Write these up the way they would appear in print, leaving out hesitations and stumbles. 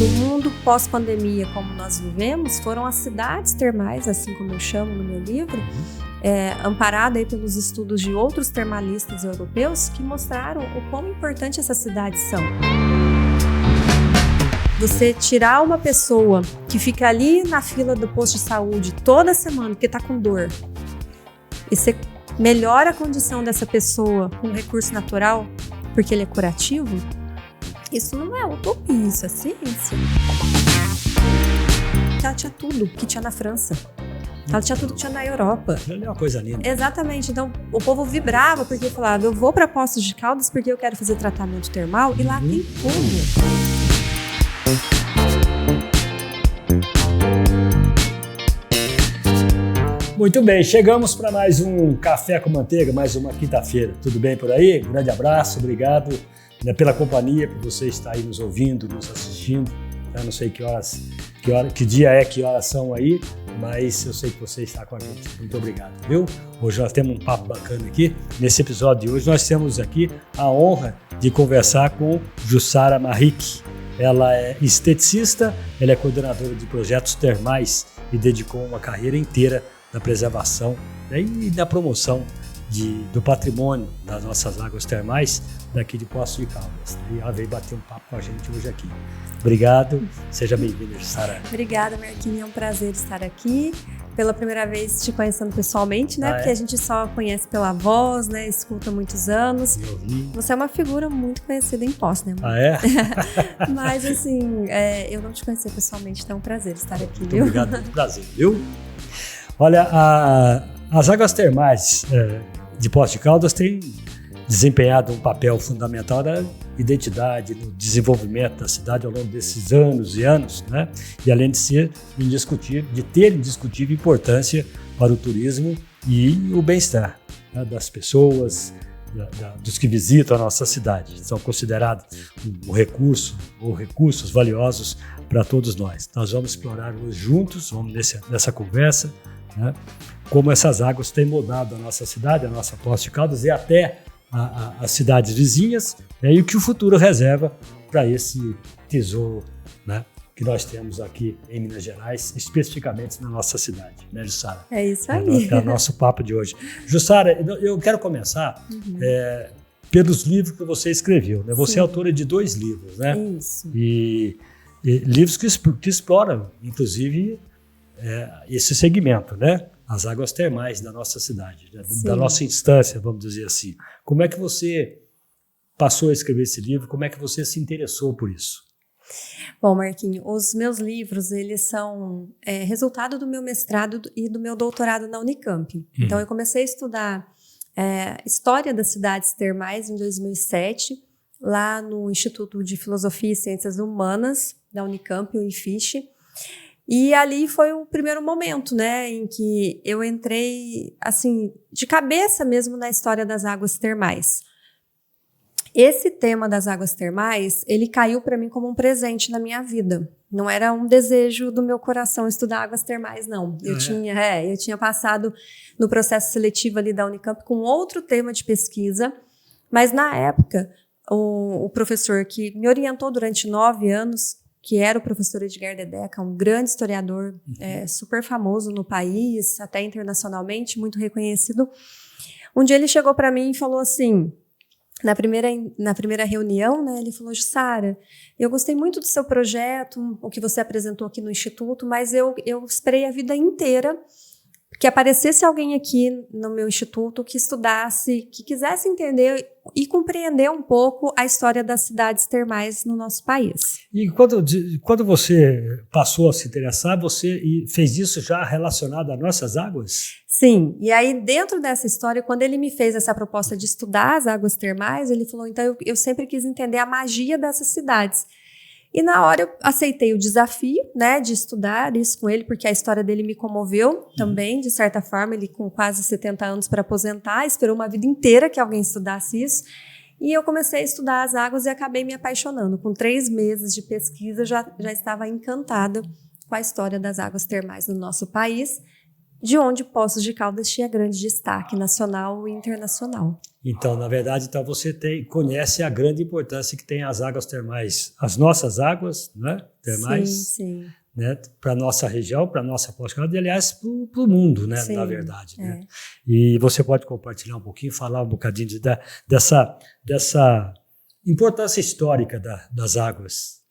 No mundo pós-pandemia, como nós vivemos, foram as cidades termais, assim como eu chamo no meu livro, amparada aí pelos estudos de outros termalistas europeus que mostraram o quão importante essas cidades são. Você tirar uma pessoa que fica ali na fila do posto de saúde toda semana porque está com dor e você melhora a condição dessa pessoa com recurso natural porque ele é curativo, isso não é utopia, isso é ciência. Ela tinha tudo que tinha na França. Ela tinha tudo que tinha na Europa. É uma coisa linda. Exatamente. Então, o povo vibrava porque falava, eu vou para Poços de Caldas porque eu quero fazer tratamento termal e lá tem tudo. Muito bem, chegamos para mais um Café com Manteiga, mais uma quinta-feira. Tudo bem por aí? Um grande abraço, obrigado pela companhia, por você estar aí nos ouvindo, nos assistindo. Eu não sei que dia que horas são aí, mas eu sei que você está com a gente. Muito obrigado, viu? Hoje nós temos um papo bacana aqui. Nesse episódio de hoje nós temos aqui a honra de conversar com Jussara Marrique. Ela é esteticista, ela é coordenadora de projetos termais e dedicou uma carreira inteira na preservação e na promoção do patrimônio das nossas águas termais daqui de Poços de Caldas. E ela veio bater um papo com a gente hoje aqui. Obrigado, seja bem-vinda, Jussara. Obrigada, Marquinhos, é um prazer estar aqui. Pela primeira vez te conhecendo pessoalmente, né? Porque a gente só conhece pela voz, né? Escuta há muitos anos. Você é uma figura muito conhecida em Poços, né? Ah, é? Mas, assim, eu não te conhecia pessoalmente, então é um prazer estar aqui, muito viu? Obrigado, muito prazer, viu? Olha, as águas termais de Poços de Caldas têm desempenhado um papel fundamental na identidade, no desenvolvimento da cidade ao longo desses anos e anos, né? E além de ter indiscutível importância para o turismo e o bem-estar, né, das pessoas, dos que visitam a nossa cidade. São considerados um recurso ou recursos valiosos para todos nós. Nós vamos explorar hoje juntos, nessa conversa, né, como essas águas têm mudado a nossa cidade, a nossa Poços de Caldas e até as cidades vizinhas, e o que o futuro reserva para esse tesouro, né, que nós temos aqui em Minas Gerais, especificamente na nossa cidade, né, Jussara? É isso aí. É o nosso papo de hoje. Jussara, eu quero começar pelos livros que você escreveu, né? Você é autora de 2 livros, né? Isso. E livros que exploram, inclusive, esse segmento, né? As águas termais da nossa cidade, da nossa instância, vamos dizer assim. Como é que você passou a escrever esse livro? Como é que você se interessou por isso? Bom, Marquinhos, os meus livros, eles são resultado do meu mestrado e do meu doutorado na Unicamp. Então, eu comecei a estudar História das Cidades Termais em 2007, lá no Instituto de Filosofia e Ciências Humanas da Unicamp, o IFISH. E ali foi o primeiro momento, né, em que eu entrei, assim, de cabeça mesmo na história das águas termais. Esse tema das águas termais, ele caiu para mim como um presente na minha vida. Não era um desejo do meu coração estudar águas termais, não. Eu tinha passado no processo seletivo ali da Unicamp com outro tema de pesquisa, mas na época, o professor que me orientou durante 9 anos, que era o professor Edgar Dedeca, um grande historiador, super famoso no país, até internacionalmente, muito reconhecido. Um dia ele chegou para mim e falou assim, na primeira reunião, né, ele falou, Jussara, eu gostei muito do seu projeto, o que você apresentou aqui no Instituto, mas eu esperei a vida inteira que aparecesse alguém aqui no meu instituto que estudasse, que quisesse entender e compreender um pouco a história das cidades termais no nosso país. E quando você passou a se interessar, você fez isso já relacionado às nossas águas? Sim, e aí dentro dessa história, quando ele me fez essa proposta de estudar as águas termais, ele falou, então eu sempre quis entender a magia dessas cidades. E na hora eu aceitei o desafio, né, de estudar isso com ele, porque a história dele me comoveu também, de certa forma. Ele com quase 70 anos para aposentar, esperou uma vida inteira que alguém estudasse isso. E eu comecei a estudar as águas e acabei me apaixonando. Com 3 meses de pesquisa, já estava encantada com a história das águas termais no nosso país, de onde Poços de Caldas tinha grande destaque nacional e internacional. Então, na verdade, então você conhece a grande importância que tem as águas termais, as nossas águas, né, termais, sim. Né, para a nossa região, para a nossa Portugal, e aliás, para o mundo, né, na verdade. Né? E você pode compartilhar um pouquinho, falar um bocadinho dessa importância histórica das águas.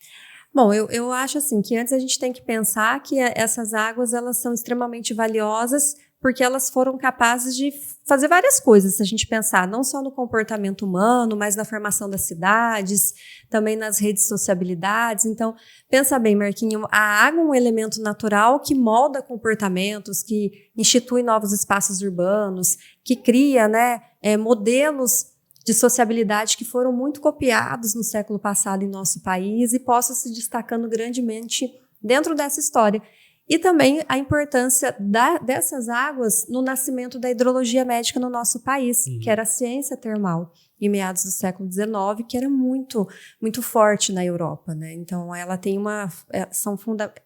Bom, eu acho assim que antes a gente tem que pensar que essas águas elas são extremamente valiosas porque elas foram capazes de fazer várias coisas, se a gente pensar não só no comportamento humano, mas na formação das cidades, também nas redes de sociabilidades. Então, pensa bem, Marquinho, a água é um elemento natural que molda comportamentos, que institui novos espaços urbanos, que cria, né, modelos de sociabilidade que foram muito copiados no século passado em nosso país e possam se destacando grandemente dentro dessa história. E também a importância dessas águas no nascimento da hidrologia médica no nosso país, que era a ciência termal, em meados do século XIX, que era muito, muito forte na Europa, né? Então, ela tem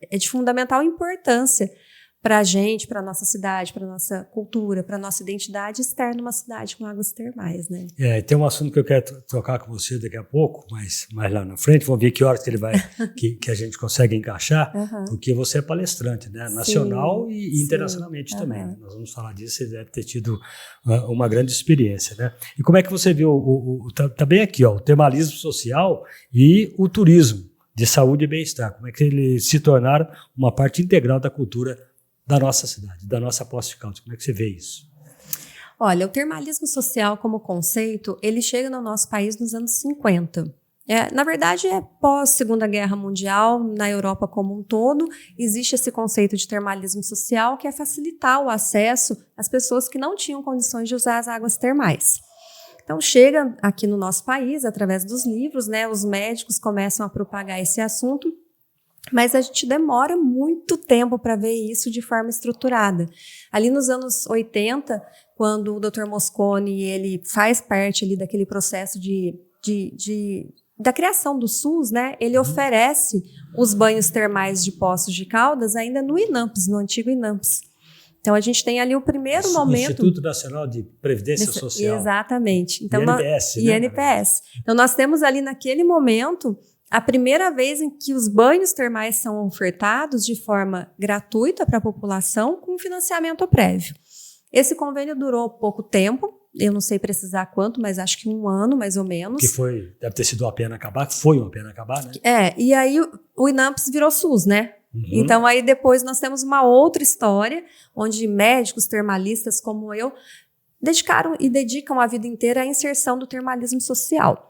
é de fundamental importância para a gente, para a nossa cidade, para a nossa cultura, para a nossa identidade, estar numa cidade com águas termais, né? Tem um assunto que eu quero tocar com você daqui a pouco, mas mais lá na frente, vamos ver que horas que ele vai, que a gente consegue encaixar, porque você é palestrante, né? Nacional e internacionalmente também. Né? Nós vamos falar disso, você deve ter tido uma grande experiência, né? E como é que você viu, tá bem aqui, ó, o termalismo social e o turismo de saúde e bem-estar, como é que eles se tornaram uma parte integral da cultura da nossa cidade, da nossa Poços de Caldas. Como é que você vê isso? Olha, o termalismo social como conceito, ele chega no nosso país nos anos 50. Na verdade, é pós-Segunda Guerra Mundial, na Europa como um todo, existe esse conceito de termalismo social, que é facilitar o acesso às pessoas que não tinham condições de usar as águas termais. Então, chega aqui no nosso país, através dos livros, né, os médicos começam a propagar esse assunto, mas a gente demora muito tempo para ver isso de forma estruturada. Ali nos anos 80, quando o Dr. Mosconi ele faz parte ali daquele processo da criação do SUS, né? Ele oferece os banhos termais de Poços de Caldas ainda no INAMPS, no antigo INAMPS. Então, a gente tem ali o primeiro momento... Instituto Nacional de Previdência Social. Exatamente. Então, INPS, né? INPS. Então, nós temos ali naquele momento... a primeira vez em que os banhos termais são ofertados de forma gratuita para a população com financiamento prévio. Esse convênio durou pouco tempo, eu não sei precisar quanto, mas acho que 1 ano, mais ou menos. Que deve ter sido uma pena acabar, foi uma pena acabar, né? E aí o INAMPS virou SUS, né? Então aí depois nós temos uma outra história, onde médicos termalistas como eu dedicaram e dedicam a vida inteira à inserção do termalismo social.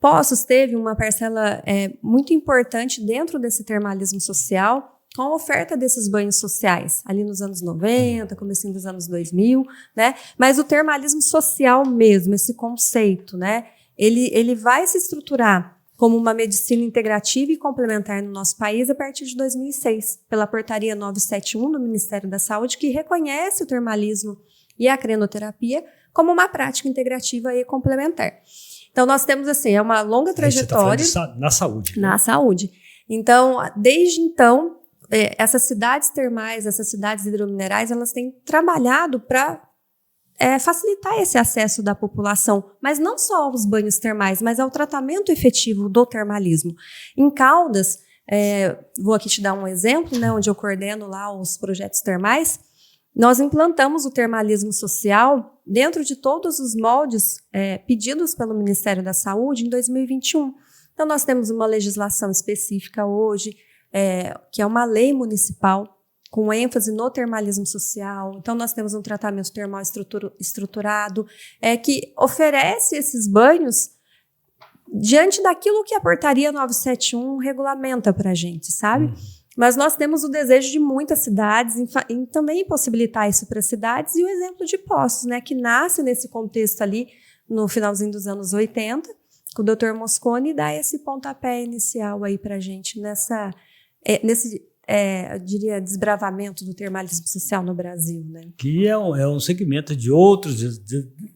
Poços teve uma parcela muito importante dentro desse termalismo social, com a oferta desses banhos sociais, ali nos anos 90, comecinho dos anos 2000, né? Mas o termalismo social mesmo, esse conceito, né? Ele vai se estruturar como uma medicina integrativa e complementar no nosso país a partir de 2006, pela portaria 971 do Ministério da Saúde, que reconhece o termalismo e a crenoterapia como uma prática integrativa e complementar. Então, nós temos, assim, é uma longa trajetória... Você está falando na saúde. Né? Na saúde. Então, desde então, essas cidades termais, essas cidades hidrominerais, elas têm trabalhado para facilitar esse acesso da população, mas não só aos banhos termais, mas ao tratamento efetivo do termalismo. Em Caldas, vou aqui te dar um exemplo, né, onde eu coordeno lá os projetos termais. Nós implantamos o termalismo social dentro de todos os moldes pedidos pelo Ministério da Saúde em 2021. Então, nós temos uma legislação específica hoje, que é uma lei municipal com ênfase no termalismo social. Então, nós temos um tratamento termal estruturado que oferece esses banhos diante daquilo que a portaria 971 regulamenta para a gente, sabe? Mas nós temos o desejo de muitas cidades em também possibilitar isso para as cidades, e o exemplo de Poços, né, que nasce nesse contexto ali no finalzinho dos anos 80, com o Dr. Mosconi, dá esse pontapé inicial aí para a gente nesse, eu diria, desbravamento do termalismo social no Brasil, né? Que é um segmento de outros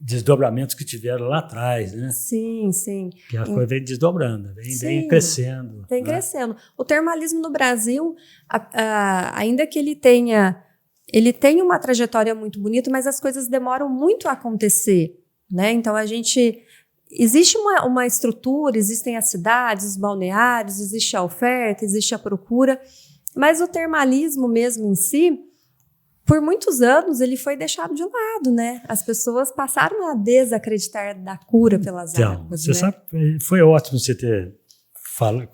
desdobramentos que tiveram lá atrás, né? Sim, sim. Que a coisa vem desdobrando, vem crescendo. Vem crescendo. O termalismo no Brasil, ainda que ele tem uma trajetória muito bonita, mas as coisas demoram muito a acontecer né? Então, existe uma estrutura, existem as cidades, os balneários, existe a oferta, existe a procura, mas o termalismo mesmo em si, por muitos anos, ele foi deixado de lado, né? As pessoas passaram a desacreditar da cura pelas águas. Você sabe, foi ótimo você ter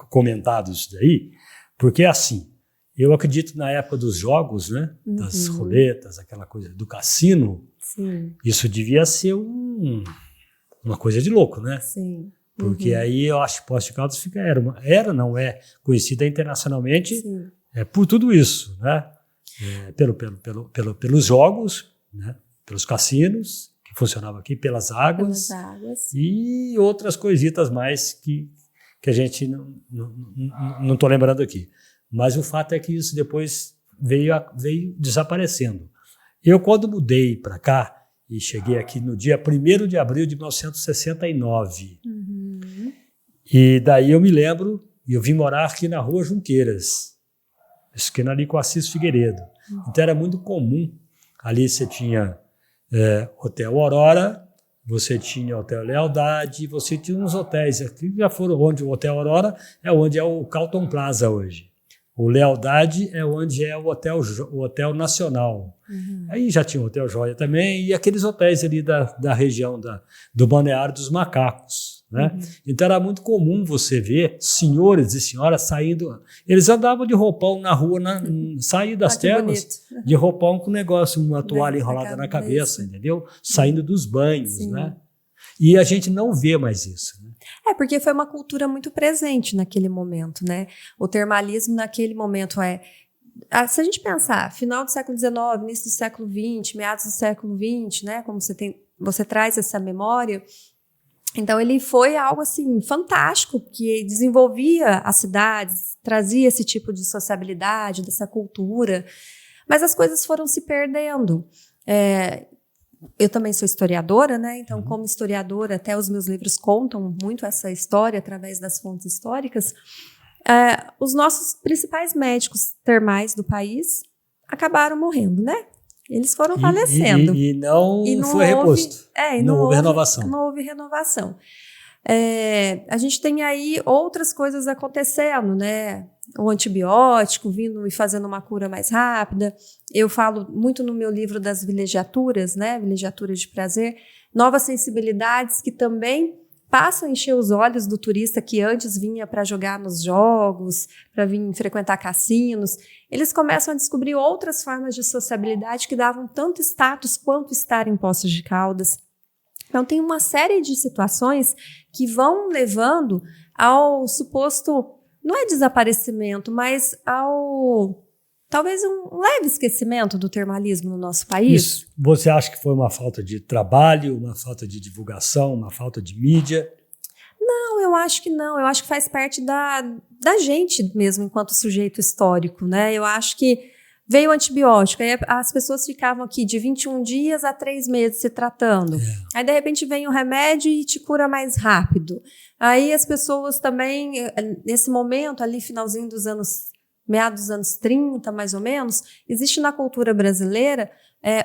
comentado isso daí, porque assim, eu acredito na época dos jogos, né? Das roletas, aquela coisa do cassino. Sim. Isso devia ser uma coisa de louco, né? Sim. Porque aí eu acho que Poços de Caldas não é conhecida internacionalmente por tudo isso, né? Pelos jogos, né? Pelos cassinos que funcionavam aqui, pelas águas e outras coisitas mais que a gente não estou lembrando aqui. Mas o fato é que isso depois veio desaparecendo. Eu, quando mudei para cá, e cheguei aqui no dia 1º de abril de 1969. E daí eu me lembro, eu vim morar aqui na Rua Junqueiras, esquina ali com Assis Figueiredo. Então era muito comum. Ali você tinha Hotel Aurora, você tinha Hotel Lealdade, você tinha uns hotéis aqui, já foram onde o Hotel Aurora é onde é o Carlton Plaza hoje. O Lealdade é onde é o Hotel Nacional. Aí já tinha o Hotel Joia também, e aqueles hotéis ali da região do Balneário dos Macacos. Né? Então era muito comum você ver senhores e senhoras saindo. Eles andavam de roupão na rua, saíam das termas de roupão com negócio, uma toalha enrolada na cabeça, entendeu? Saindo dos banhos. Né? E a gente não vê mais isso. Né? Porque foi uma cultura muito presente naquele momento, né? O termalismo naquele momento se a gente pensar, final do século XIX, início do século XX, meados do século XX, né? Como você traz essa memória, então ele foi algo assim fantástico, que desenvolvia as cidades, trazia esse tipo de sociabilidade, dessa cultura, mas as coisas foram se perdendo. Eu também sou historiadora, né? Então, como historiadora, até os meus livros contam muito essa história através das fontes históricas. Os nossos principais médicos termais do país acabaram morrendo, né? Eles foram falecendo. E não foi reposto. Não houve renovação. Não houve renovação. A gente tem aí outras coisas acontecendo, né? O antibiótico vindo e fazendo uma cura mais rápida. Eu falo muito no meu livro das vilegiaturas, né? Vilegiaturas de prazer. Novas sensibilidades que também passam a encher os olhos do turista que antes vinha para jogar nos jogos, para vir frequentar cassinos. Eles começam a descobrir outras formas de sociabilidade que davam tanto status quanto estar em Poços de Caldas. Então, tem uma série de situações que vão levando ao suposto, não é desaparecimento, mas ao talvez um leve esquecimento do termalismo no nosso país. Isso. Você acha que foi uma falta de trabalho, uma falta de divulgação, uma falta de mídia? Não, eu acho que não. Eu acho que faz parte da gente mesmo, enquanto sujeito histórico, né? Eu acho que veio o antibiótico, aí as pessoas ficavam aqui de 21 dias a 3 meses se tratando. Aí, de repente, vem o remédio e te cura mais rápido. Aí as pessoas também, nesse momento, ali, finalzinho dos meados dos anos 30, mais ou menos, existe na cultura brasileira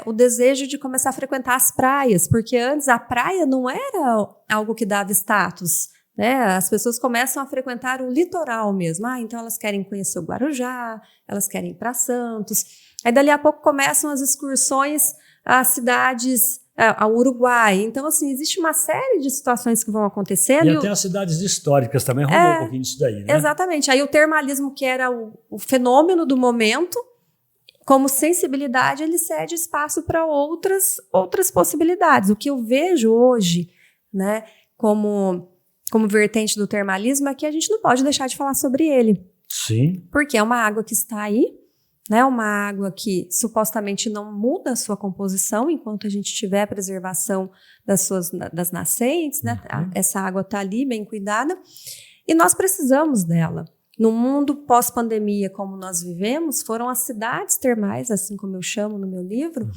o desejo de começar a frequentar as praias, porque antes a praia não era algo que dava status, né? As pessoas começam a frequentar o litoral mesmo. Então elas querem conhecer o Guarujá, elas querem ir para Santos. Aí dali a pouco começam as excursões às cidades, ao Uruguai. Então, assim, existe uma série de situações que vão acontecendo. E até as cidades históricas também rolou um pouquinho disso daí, né? Exatamente. Aí o termalismo, que era o fenômeno do momento, como sensibilidade, ele cede espaço para outras possibilidades. O que eu vejo hoje, né, como vertente do termalismo é que a gente não pode deixar de falar sobre ele. Sim. Porque é uma água que está aí, né, uma água que supostamente não muda a sua composição enquanto a gente tiver a preservação das nascentes, né? Essa água está ali, bem cuidada, e nós precisamos dela. No mundo pós-pandemia, como nós vivemos, foram as cidades termais, assim como eu chamo no meu livro,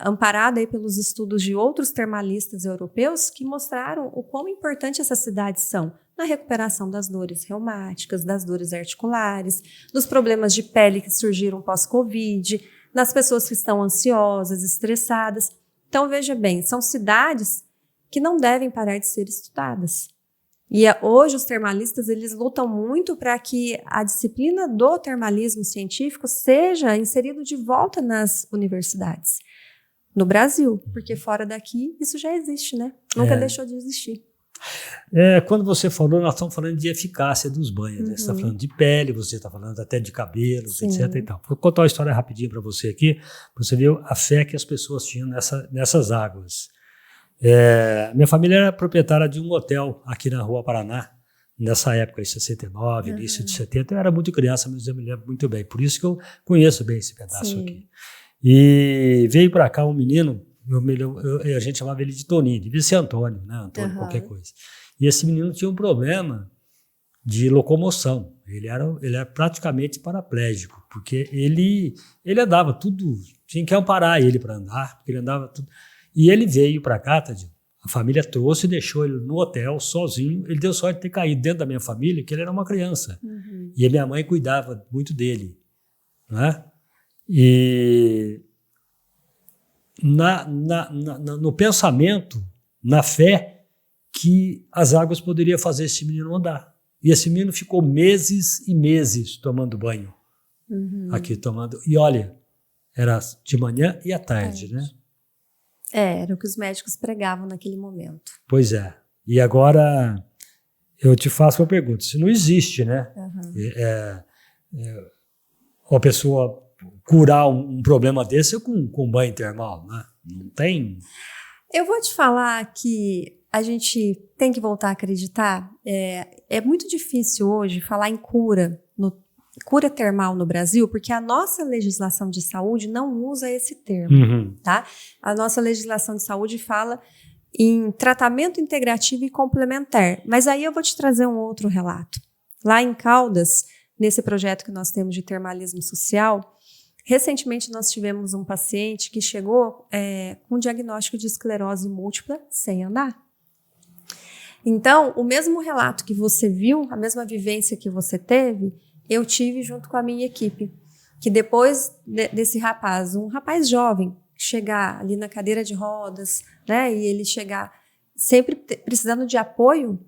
amparada aí pelos estudos de outros termalistas europeus que mostraram o quão importante essas cidades são na recuperação das dores reumáticas, das dores articulares, dos problemas de pele que surgiram pós-Covid, das pessoas que estão ansiosas, estressadas. Então, veja bem, são cidades que não devem parar de ser estudadas. E hoje os termalistas eles lutam muito para que a disciplina do termalismo científico seja inserido de volta nas universidades. No Brasil, porque fora daqui isso já existe, né? Nunca deixou de existir. Quando você falou, nós estamos falando de eficácia dos banhos. Né? Você está falando de pele, você está falando até de cabelos, etc. E tal. Vou contar uma história rapidinho para você aqui, para você ver a fé que as pessoas tinham nessas águas. Minha família era proprietária de um hotel aqui na Rua Paraná, nessa época, em 69, início de 70. Eu era muito criança, mas eu me lembro muito bem. Por isso que eu conheço bem esse pedaço aqui. E veio para cá um menino, a gente chamava ele de Toninho, devia ser Antônio, né? Antônio, qualquer coisa. E esse menino tinha um problema de locomoção. Ele era praticamente paraplégico, porque ele andava tudo, tinha que amparar ele para andar, porque ele andava tudo. E ele veio para cá, Tadinho, a família trouxe e deixou ele no hotel sozinho. Ele deu sorte de ter caído dentro da minha família, que ele era uma criança. E a minha mãe cuidava muito dele, né? E no pensamento, na fé, que as águas poderiam fazer esse menino andar. E esse menino ficou meses e meses tomando banho. Aqui tomando. E olha, era de manhã e à tarde, né? Era o que os médicos pregavam naquele momento. Pois é. E agora eu te faço uma pergunta. Se não existe, né? Uma pessoa curar um problema desse com banho termal, né? Não tem. Eu vou te falar que a gente tem que voltar a acreditar. É muito difícil hoje falar em cura termal no Brasil, porque a nossa legislação de saúde não usa esse termo, tá? A nossa legislação de saúde fala em tratamento integrativo e complementar. Mas aí eu vou te trazer um outro relato. Lá em Caldas, nesse projeto que nós temos de termalismo social, recentemente nós tivemos um paciente que chegou com diagnóstico de esclerose múltipla sem andar. Então, o mesmo relato que você viu, a mesma vivência que você teve, eu tive junto com a minha equipe. Que depois desse rapaz, um rapaz jovem, chegar ali na cadeira de rodas, né, e ele chegar sempre precisando de apoio,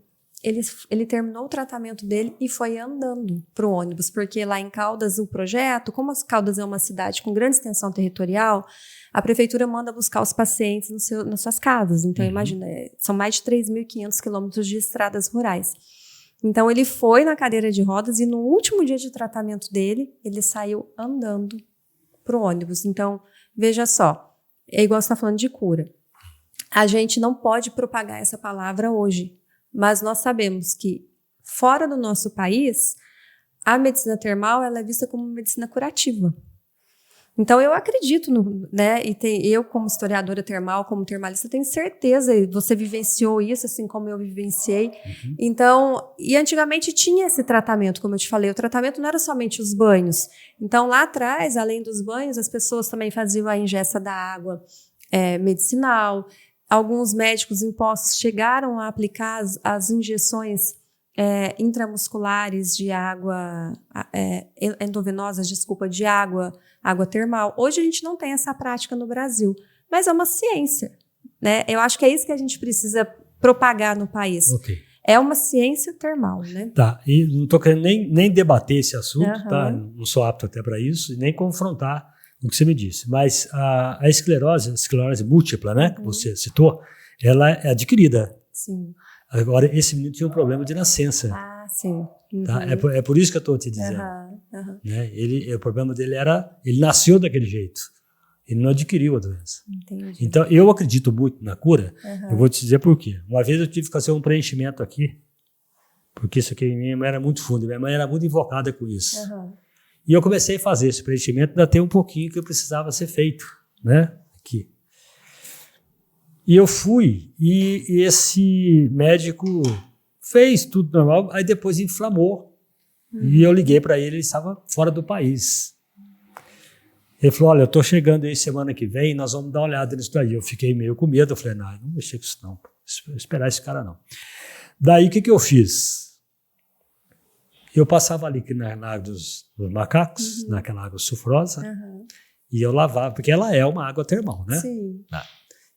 ele terminou o tratamento dele e foi andando para o ônibus, porque lá em Caldas, o projeto, como as Caldas é uma cidade com grande extensão territorial, a prefeitura manda buscar os pacientes nas suas casas. Então, imagina, são mais de 3.500 quilômetros de estradas rurais. Então, ele foi na cadeira de rodas e no último dia de tratamento dele, ele saiu andando para o ônibus. Então, veja só, é igual você está falando de cura. A gente não pode propagar essa palavra hoje, mas nós sabemos que, fora do nosso país, a medicina termal ela é vista como medicina curativa. Então, eu acredito, né? E eu, como historiadora termal, como termalista, tenho certeza, você vivenciou isso, assim como eu vivenciei. Então, e antigamente tinha esse tratamento, como eu te falei, o tratamento não era somente os banhos. Então, lá atrás, além dos banhos, as pessoas também faziam a ingesta da água medicinal. Alguns médicos em postos chegaram a aplicar as injeções intramusculares de água, endovenosas, de água termal. Hoje a gente não tem essa prática no Brasil, mas é uma ciência, né? Eu acho que é isso que a gente precisa propagar no país. Okay. É uma ciência termal, né? Tá, e não estou querendo nem debater esse assunto, tá? Não sou apto até para isso, e nem confrontar o que você me disse. Mas a esclerose múltipla, né, que você citou, ela é adquirida. Sim. Agora, esse menino tinha um problema de nascença. Ah, sim. Tá? É por isso que eu estou te dizendo. Né? O problema dele ele nasceu daquele jeito. Ele não adquiriu a doença. Entendi. Então, eu acredito muito na cura. Eu vou te dizer por quê. Uma vez eu tive que fazer um preenchimento aqui, porque isso aqui minha mãe era muito fundo. Minha mãe era muito invocada com isso. E eu comecei a fazer esse preenchimento, ainda tem um pouquinho que precisava ser feito, né? Aqui. E eu fui, e esse médico fez tudo normal, aí depois inflamou. E eu liguei para ele estava fora do país. Ele falou, olha, eu estou chegando aí semana que vem, nós vamos dar uma olhada nisso daí. Eu fiquei meio com medo, eu falei, não vou mexer com isso não, vou esperar esse cara não. Daí o que eu fiz? Eu passava ali na água dos macacos, naquela água sulfurosa, e eu lavava, porque ela é uma água termal, né? Sim.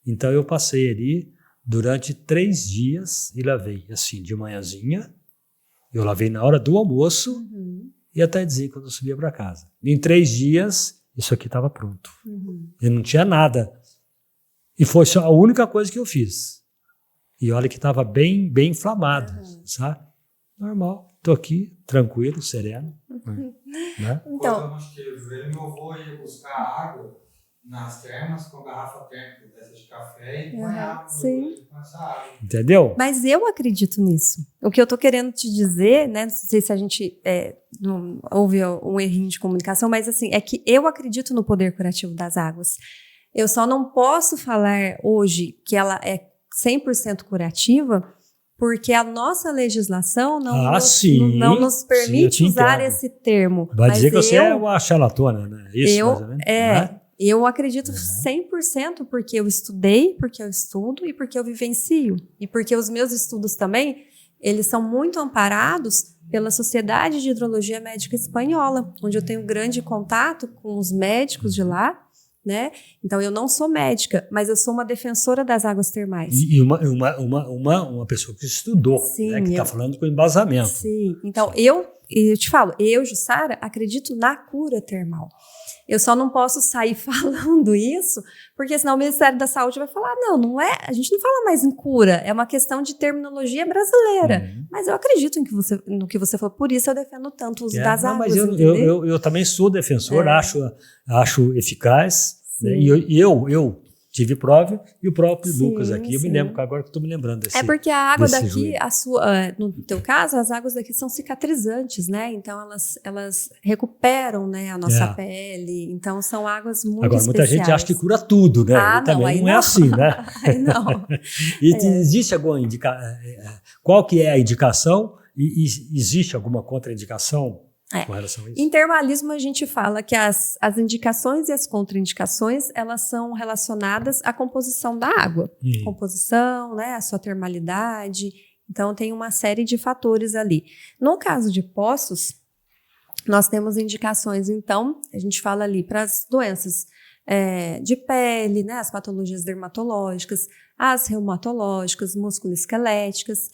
Então eu passei ali durante 3 dias e lavei assim, de manhãzinha. Eu lavei na hora do almoço e até dizer quando eu subia para casa. Em 3 dias, isso aqui estava pronto. E não tinha nada. E foi só a única coisa que eu fiz. E olha que estava bem inflamado, sabe? Normal. Estou aqui, tranquilo, sereno. Né? Então, meu avô ia buscar água nas termas com garrafa térmica dessas de café e banhava com essa água. Entendeu? mas eu acredito nisso. O que eu tô querendo te dizer, né? Não sei se a gente não houve um errinho de comunicação, mas assim, é que eu acredito no poder curativo das águas. Eu só não posso falar hoje que ela é 100% curativa, porque a nossa legislação não nos permite usar esse termo. Vai dizer que você é uma charlatona, né? Isso, mais ou menos, né? Eu acredito 100% porque eu estudei, porque eu estudo e porque eu vivencio. E porque os meus estudos também, eles são muito amparados pela Sociedade de Hidrologia Médica Espanhola, onde eu tenho grande contato com os médicos de lá, né? Então, eu não sou médica, mas eu sou uma defensora das águas termais. E uma pessoa que estudou, Sim, né? Que está falando com embasamento. Sim, então eu te falo, Jussara, acredito na cura termal. Eu só não posso sair falando isso, porque senão o Ministério da Saúde vai falar, não é, a gente não fala mais em cura, é uma questão de termologia brasileira. Mas eu acredito no que você falou, por isso eu defendo tanto o uso das águas. Mas eu também sou defensor, acho eficaz, né? E eu tive prova e o próprio Lucas aqui, eu me lembro, agora que estou me lembrando desse. É porque a água daqui, no teu caso, as águas daqui são cicatrizantes, né? Então elas recuperam, né, a nossa pele. Então são águas muito especiais. Agora muita gente acha que cura tudo, né? Também não é assim, né? Aí não. E existe alguma indicação? Qual que é a indicação? E existe alguma contraindicação com relação a isso? Em termalismo, a gente fala que as indicações e as contraindicações, elas são relacionadas à composição da água. Composição, né, a sua termalidade. Então, tem uma série de fatores ali. No caso de poços, nós temos indicações, então, a gente fala ali para as doenças de pele, né, as patologias dermatológicas, as reumatológicas, musculoesqueléticas,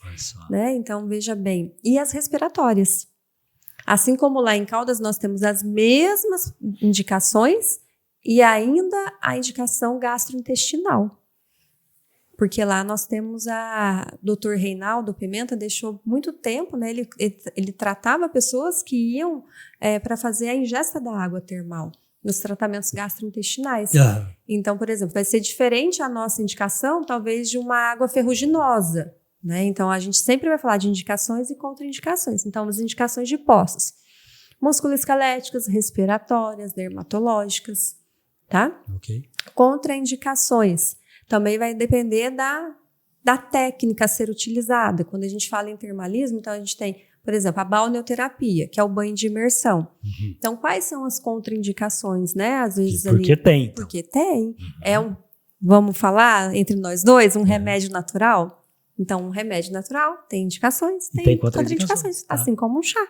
né? Então, veja bem. E as respiratórias. Assim como lá em Caldas nós temos as mesmas indicações e ainda a indicação gastrointestinal. Porque lá nós temos Dr. Reinaldo Pimenta, deixou muito tempo, né? Ele tratava pessoas que iam para fazer a ingesta da água termal nos tratamentos gastrointestinais. Então, por exemplo, vai ser diferente a nossa indicação, talvez, de uma água ferruginosa. Né? Então, a gente sempre vai falar de indicações e contraindicações. Então, as indicações de poços: musculoesqueléticas, respiratórias, dermatológicas, tá? Contraindicações também vai depender da técnica a ser utilizada. Quando a gente fala em termalismo, então a gente tem, por exemplo, a balneoterapia, que é o banho de imersão. Então, quais são as contraindicações, né? Às vezes porque tem. Então. Porque tem. Vamos falar entre nós dois, um remédio natural? Então, um remédio natural tem indicações, tem contraindicações, assim como um chá,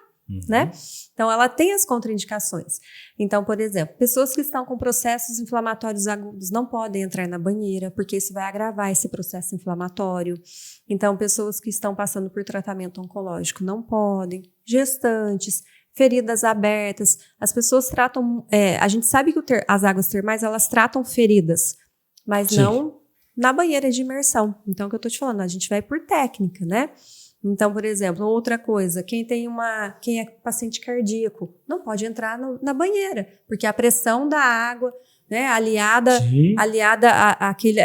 né? Então, ela tem as contraindicações. Então, por exemplo, pessoas que estão com processos inflamatórios agudos não podem entrar na banheira, porque isso vai agravar esse processo inflamatório. Então, pessoas que estão passando por tratamento oncológico não podem. Gestantes, feridas abertas. As pessoas tratam... a gente sabe que as águas termais, elas tratam feridas, mas não na banheira de imersão. Então, o que eu tô te falando, a gente vai por técnica, né? Então, por exemplo, outra coisa, quem é paciente cardíaco não pode entrar na banheira, porque a pressão da água, né, aliada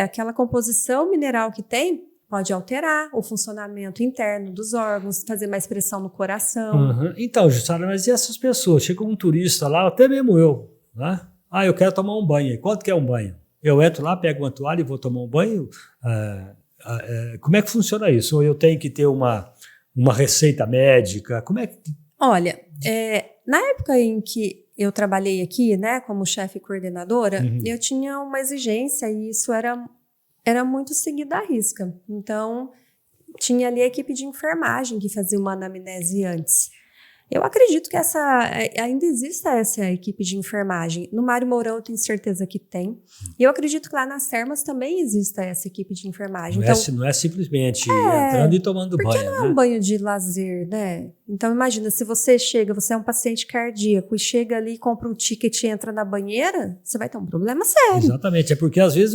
àquela composição mineral que tem, pode alterar o funcionamento interno dos órgãos, fazer mais pressão no coração. Então, Jussara, mas e essas pessoas? Chega um turista lá, até mesmo eu, né? Eu quero tomar um banho. Quanto que é um banho? Eu entro lá, pego uma toalha e vou tomar um banho. Como é que funciona isso? Ou eu tenho que ter uma receita médica? Como é que... Olha, na época em que eu trabalhei aqui, né, como chefe coordenadora, eu tinha uma exigência e isso era muito seguido à risca. Então, tinha ali a equipe de enfermagem que fazia uma anamnese antes. Eu acredito que ainda existe essa equipe de enfermagem. No Mário Mourão eu tenho certeza que tem. E eu acredito que lá nas termas também existe essa equipe de enfermagem. Não é simplesmente entrando e tomando banho. Porque não é um banho de lazer, né? Então imagina, se você é um paciente cardíaco e chega ali e compra um ticket e entra na banheira, você vai ter um problema sério. Exatamente, é porque às vezes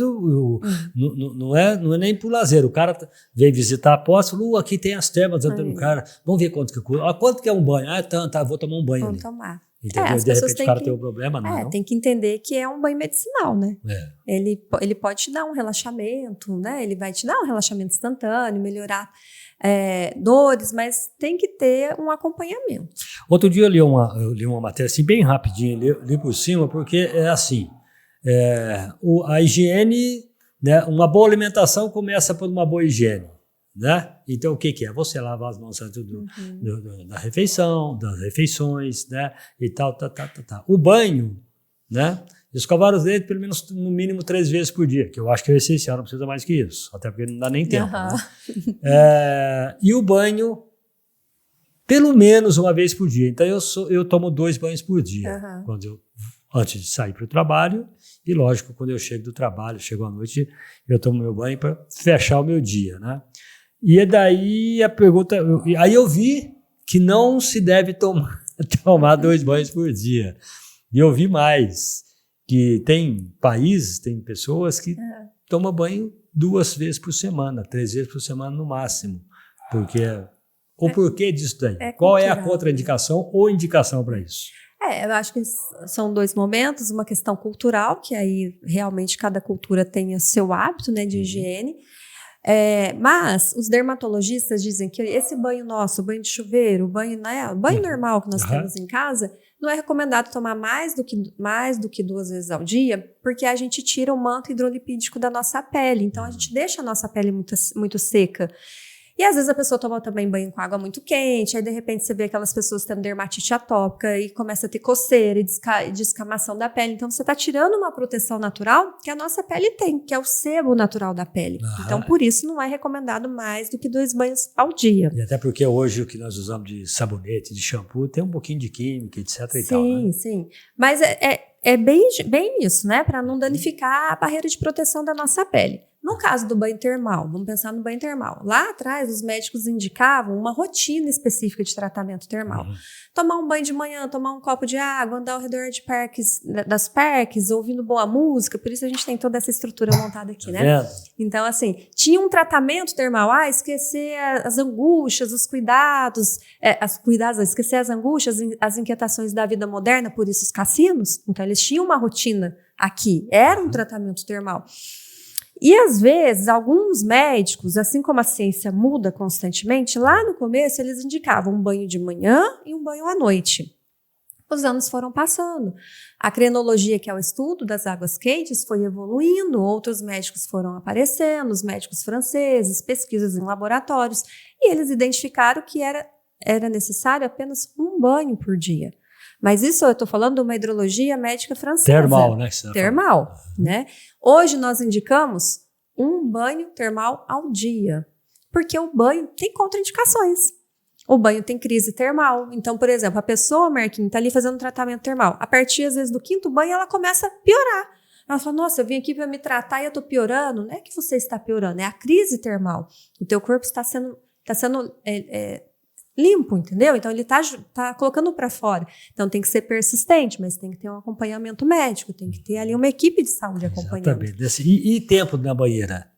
não é nem por lazer. O cara vem visitar a apóstolo, aqui tem as termas, entra no cara, vamos ver quanto que custa. Quanto que é um banho? Tá, vou tomar um banho ali. Vamos tomar. Entendeu? De repente o cara tem um problema, não. Tem que entender que é um banho medicinal, né? Ele pode te dar um relaxamento, né? Ele vai te dar um relaxamento instantâneo, melhorar dores, mas tem que ter um acompanhamento. Outro dia eu li uma matéria assim, bem rapidinho, li por cima, porque é assim, a higiene, né, uma boa alimentação começa por uma boa higiene. Né? Então o que é? Você lavar as mãos antes da refeição, das refeições, né? E tal. O banho, né? Escovar os dentes pelo menos no mínimo 3 vezes por dia, que eu acho que é essencial, não precisa mais que isso, até porque não dá nem tempo. Né? E o banho pelo menos uma vez por dia. Então eu tomo 2 banhos por dia, antes de sair para o trabalho e, lógico, quando eu chego do trabalho, chego à noite, eu tomo meu banho para fechar o meu dia, né? E daí a pergunta... Aí eu vi que não se deve tomar 2 banhos por dia. E eu vi mais, que tem países, tem pessoas que tomam banho 2 vezes por semana, 3 vezes por semana no máximo. O porquê disso daí? Qual é a contraindicação ou indicação para isso? Eu acho que são 2 momentos, uma questão cultural, que aí realmente cada cultura tem o seu hábito, né, de higiene. Mas os dermatologistas dizem que esse banho nosso, o banho de chuveiro, o banho normal que nós temos em casa, não é recomendado tomar mais do que 2 vezes ao dia, porque a gente tira o manto hidrolipídico da nossa pele. Então a gente deixa a nossa pele muito, muito seca. E às vezes a pessoa toma também banho com água muito quente, aí de repente você vê aquelas pessoas tendo dermatite atópica e começa a ter coceira e descamação da pele. Então você está tirando uma proteção natural que a nossa pele tem, que é o sebo natural da pele. Então por isso não é recomendado mais do que 2 banhos ao dia. E até porque hoje o que nós usamos de sabonete, de shampoo, tem um pouquinho de química, etc. e tal. Né? Sim. Mas é bem isso, né? Para não danificar a barreira de proteção da nossa pele. No caso do banho termal, vamos pensar no banho termal. Lá atrás, os médicos indicavam uma rotina específica de tratamento termal. Tomar um banho de manhã, tomar um copo de água, andar ao redor das parques, ouvindo boa música. Por isso a gente tem toda essa estrutura montada aqui, né? Então, assim, tinha um tratamento termal. Esquecer as angústias, os cuidados, esquecer as angústias, as inquietações da vida moderna, por isso os cassinos. Então, eles tinham uma rotina aqui. Era um tratamento termal. E, às vezes, alguns médicos, assim como a ciência muda constantemente, lá no começo eles indicavam um banho de manhã e um banho à noite. Os anos foram passando. A crenologia, que é o estudo das águas quentes, foi evoluindo, outros médicos foram aparecendo, os médicos franceses, pesquisas em laboratórios, e eles identificaram que era necessário apenas um banho por dia. Mas isso eu estou falando de uma hidrologia médica francesa. Termal, né? Termal, né? Hoje nós indicamos um banho termal ao dia, porque o banho tem contraindicações. O banho tem crise termal. Então, por exemplo, a pessoa, Marquinhos, está ali fazendo um tratamento termal. A partir, às vezes, do 5º banho, ela começa a piorar. Ela fala, nossa, eu vim aqui para me tratar e eu estou piorando. Não é que você está piorando, é a crise termal. O teu corpo está sendo limpo, entendeu? Então, ele tá colocando para fora. Então, tem que ser persistente, mas tem que ter um acompanhamento médico, tem que ter ali uma equipe de saúde acompanhando. Exatamente. E tempo na banheira?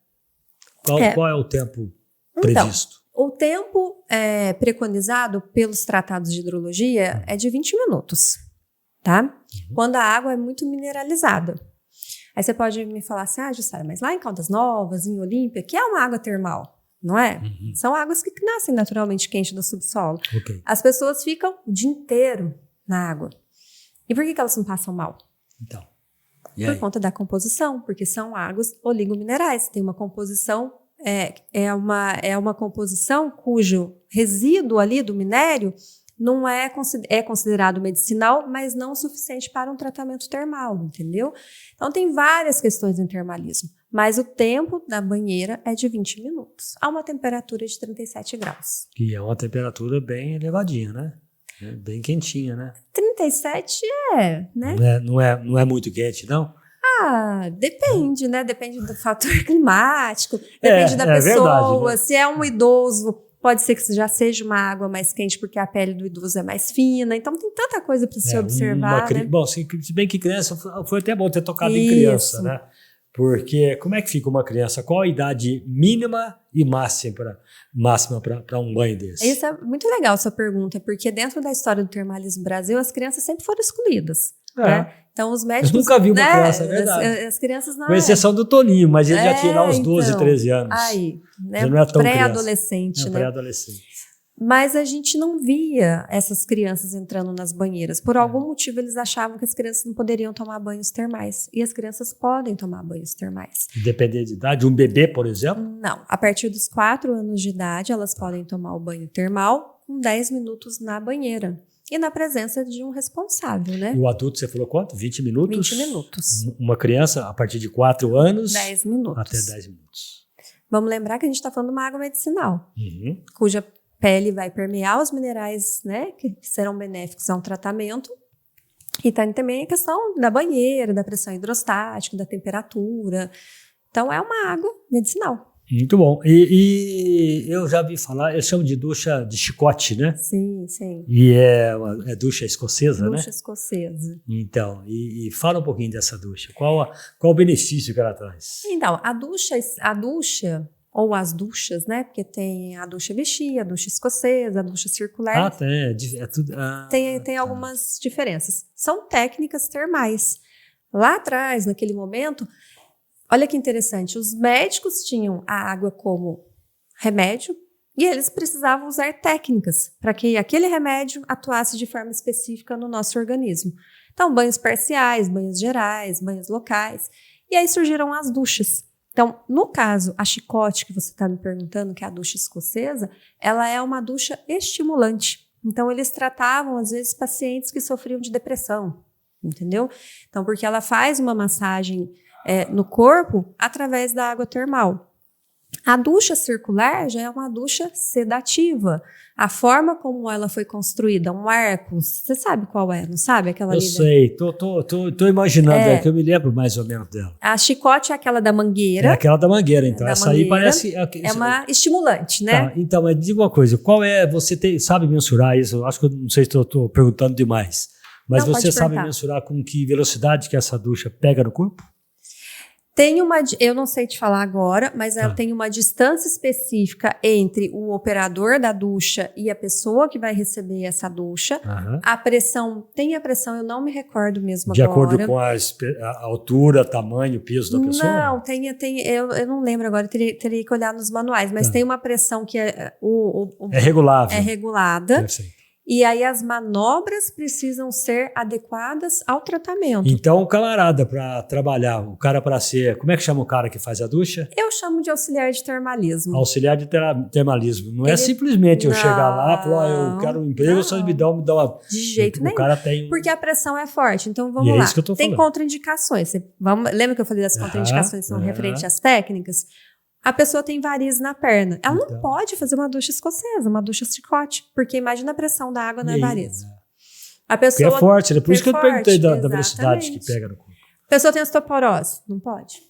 Qual é o tempo previsto? Então, o tempo preconizado pelos tratados de hidrologia é de 20 minutos, tá? Quando a água é muito mineralizada. Aí você pode me falar assim, Jussara, mas lá em Caldas Novas, em Olímpia, que é uma água termal, não é? São águas que nascem naturalmente quentes do subsolo. As pessoas ficam o dia inteiro na água. E por que elas não passam mal? Então, por conta da composição, porque são águas oligominerais. Tem uma composição, é uma composição cujo resíduo ali do minério não é considerado medicinal, mas não o suficiente para um tratamento termal, entendeu? Então, tem várias questões em termalismo, mas o tempo da banheira é de 20 minutos, a uma temperatura de 37 graus. Que é uma temperatura bem elevadinha, né? É bem quentinha, né? 37 né? Não é muito quente, não? Depende, né? Depende do fator climático, depende da pessoa. Verdade, né? Se é um idoso, pode ser que já seja uma água mais quente, porque a pele do idoso é mais fina. Então, tem tanta coisa para se observar, né? Bom, se bem que criança, foi até bom ter tocado em criança, né? Porque como é que fica uma criança? Qual a idade mínima e máxima para um banho desse? Isso é muito legal, a sua pergunta, porque dentro da história do termalismo no Brasil, as crianças sempre foram excluídas, né? Então, os médicos... Eu nunca vi uma criança, é verdade. As crianças não... Com exceção do Toninho, mas ele já tinha lá uns 12, 13 anos. Aí, né? Já não é tão pré-adolescente, né? Pré-adolescente. Mas a gente não via essas crianças entrando nas banheiras. Por algum motivo, eles achavam que as crianças não poderiam tomar banhos termais. E as crianças podem tomar banhos termais. Independente de idade? Um bebê, por exemplo? Não. A partir dos 4 anos de idade, elas podem tomar o banho termal com 10 minutos na banheira. E na presença de um responsável, né? E o adulto, você falou quanto? 20 minutos? 20 minutos. Uma criança, a partir de 4 anos... 10 minutos. Até 10 minutos. Vamos lembrar que a gente está falando de uma água medicinal, Uhum. cuja pele vai permear os minerais, né, que serão benéficos a um tratamento. E tem também a questão da banheira, da pressão hidrostática, da temperatura. Então, é uma água medicinal. Muito bom. E eu já vi falar, eles chamam de ducha de chicote, né? Sim, sim. E é ducha escocesa, né? Ducha escocesa. Então, e fala um pouquinho dessa ducha. Qual o benefício que ela traz? Então, a ducha, ou as duchas, né? Porque tem a ducha Vichy, a ducha escocesa, a ducha circular. Tudo. Tem algumas diferenças. São técnicas termais. Lá atrás, naquele momento, olha que interessante, os médicos tinham a água como remédio e eles precisavam usar técnicas para que aquele remédio atuasse de forma específica no nosso organismo. Então, banhos parciais, banhos gerais, banhos locais. E aí surgiram as duchas. Então, no caso, a chicote que você está me perguntando, que é a ducha escocesa, ela é uma ducha estimulante. Então, eles tratavam, às vezes, pacientes que sofriam de depressão, entendeu? Então, porque ela faz uma massagem no corpo através da água termal. A ducha circular já é uma ducha sedativa. A forma como ela foi construída, um arco, você sabe qual é, não sabe? Aquela eu sei, tô imaginando, que eu me lembro mais ou menos dela. A chicote é aquela da mangueira. É aquela da mangueira, então. Essa mangueira, aí parece... É uma estimulante, né? Tá, então, mas diga uma coisa, sabe mensurar isso? Eu acho que eu não sei se estou perguntando demais, mas não, você sabe mensurar com que velocidade que essa ducha pega no corpo? Eu não sei te falar agora, mas ela tem uma distância específica entre o operador da ducha e a pessoa que vai receber essa ducha. Uhum. A pressão, eu não me recordo mesmo de agora. De acordo com a altura, tamanho, peso da pessoa? Não, eu não lembro agora, teria que olhar nos manuais, mas tem uma pressão que é regulável. É regulada. Perfeito. E aí as manobras precisam ser adequadas ao tratamento. Então, o camarada para trabalhar, o cara para ser... Como é que chama o cara que faz a ducha? Eu chamo de auxiliar de termalismo. Auxiliar de termalismo. Não é simplesmente eu chegar lá e falar, eu quero um emprego, só me dá uma... De jeito nenhum. O cara tem... Porque a pressão é forte. Então, vamos lá. Isso que eu tô tem falando. Contraindicações. Lembra que eu falei das contraindicações que são referentes às técnicas? A pessoa tem varizes na perna. Ela não pode fazer uma ducha escocesa, uma ducha chicote, porque imagina a pressão da água na variz. A pessoa é forte, né? Por isso que eu perguntei da velocidade que pega no corpo. A pessoa tem osteoporose, não pode.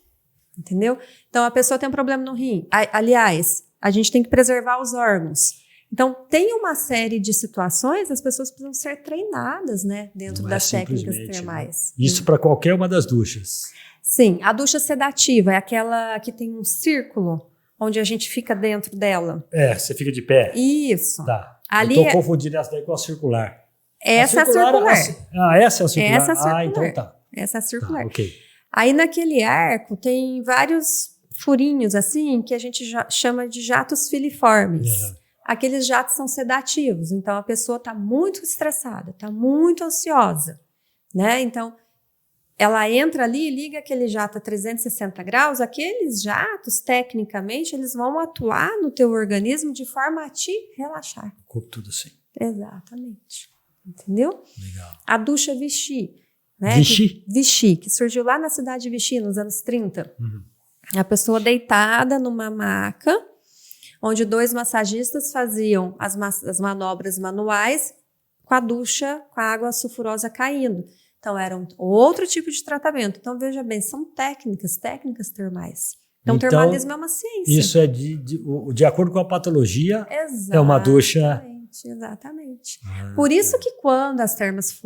Entendeu? Então, a pessoa tem um problema no rim. Aliás, a gente tem que preservar os órgãos. Então, tem uma série de situações, as pessoas precisam ser treinadas, né? Dentro das técnicas termais. Né? Isso para qualquer uma das duchas. Sim, a ducha sedativa é aquela que tem um círculo onde a gente fica dentro dela. Você fica de pé. Isso. Tá. Ali eu tô confundindo essa daí com a circular. Essa é a circular. Essa é a circular. Essa é a circular. Então tá. Essa é a circular. Tá, ok. Aí naquele arco tem vários furinhos assim que a gente chama de jatos filiformes. Uhum. Aqueles jatos são sedativos, então a pessoa está muito estressada, está muito ansiosa, né? Então ela entra ali e liga aquele jato a 360 graus, aqueles jatos, tecnicamente, eles vão atuar no teu organismo de forma a te relaxar. O corpo tudo assim. Exatamente. Entendeu? Legal. A ducha Vichy. Né? Vichy, que surgiu lá na cidade de Vichy, nos anos 30. Uhum. A pessoa deitada numa maca, onde 2 massagistas faziam as manobras manuais com a ducha, com a água sulfurosa caindo. Então, era outro tipo de tratamento. Então, veja bem, são técnicas termais. Então, termalismo é uma ciência. Isso é de acordo com a patologia, exatamente, é uma ducha... Exatamente. Por isso que quando as termas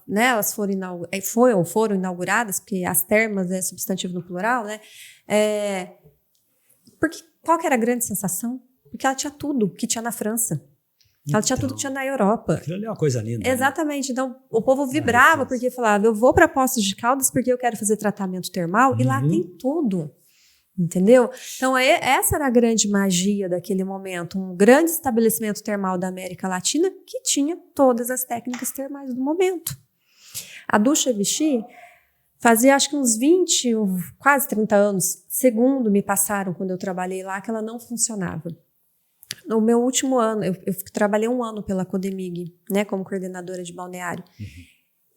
elas foram inauguradas, porque as termas é substantivo no plural, né? Porque qual que era a grande sensação? Porque ela tinha tudo que tinha na França. Ela tinha tudo que tinha na Europa. Aquilo ali é uma coisa linda. Exatamente. Né? Então, o povo vibrava porque falava, eu vou para Poços de Caldas porque eu quero fazer tratamento termal e lá tem tudo. Entendeu? Então, essa era a grande magia daquele momento. Um grande estabelecimento termal da América Latina que tinha todas as técnicas termais do momento. A Ducha Vichy fazia acho que uns 20 ou quase 30 anos, segundo me passaram quando eu trabalhei lá, que ela não funcionava. No meu último ano, eu trabalhei 1 ano pela Codemig, né, como coordenadora de balneário.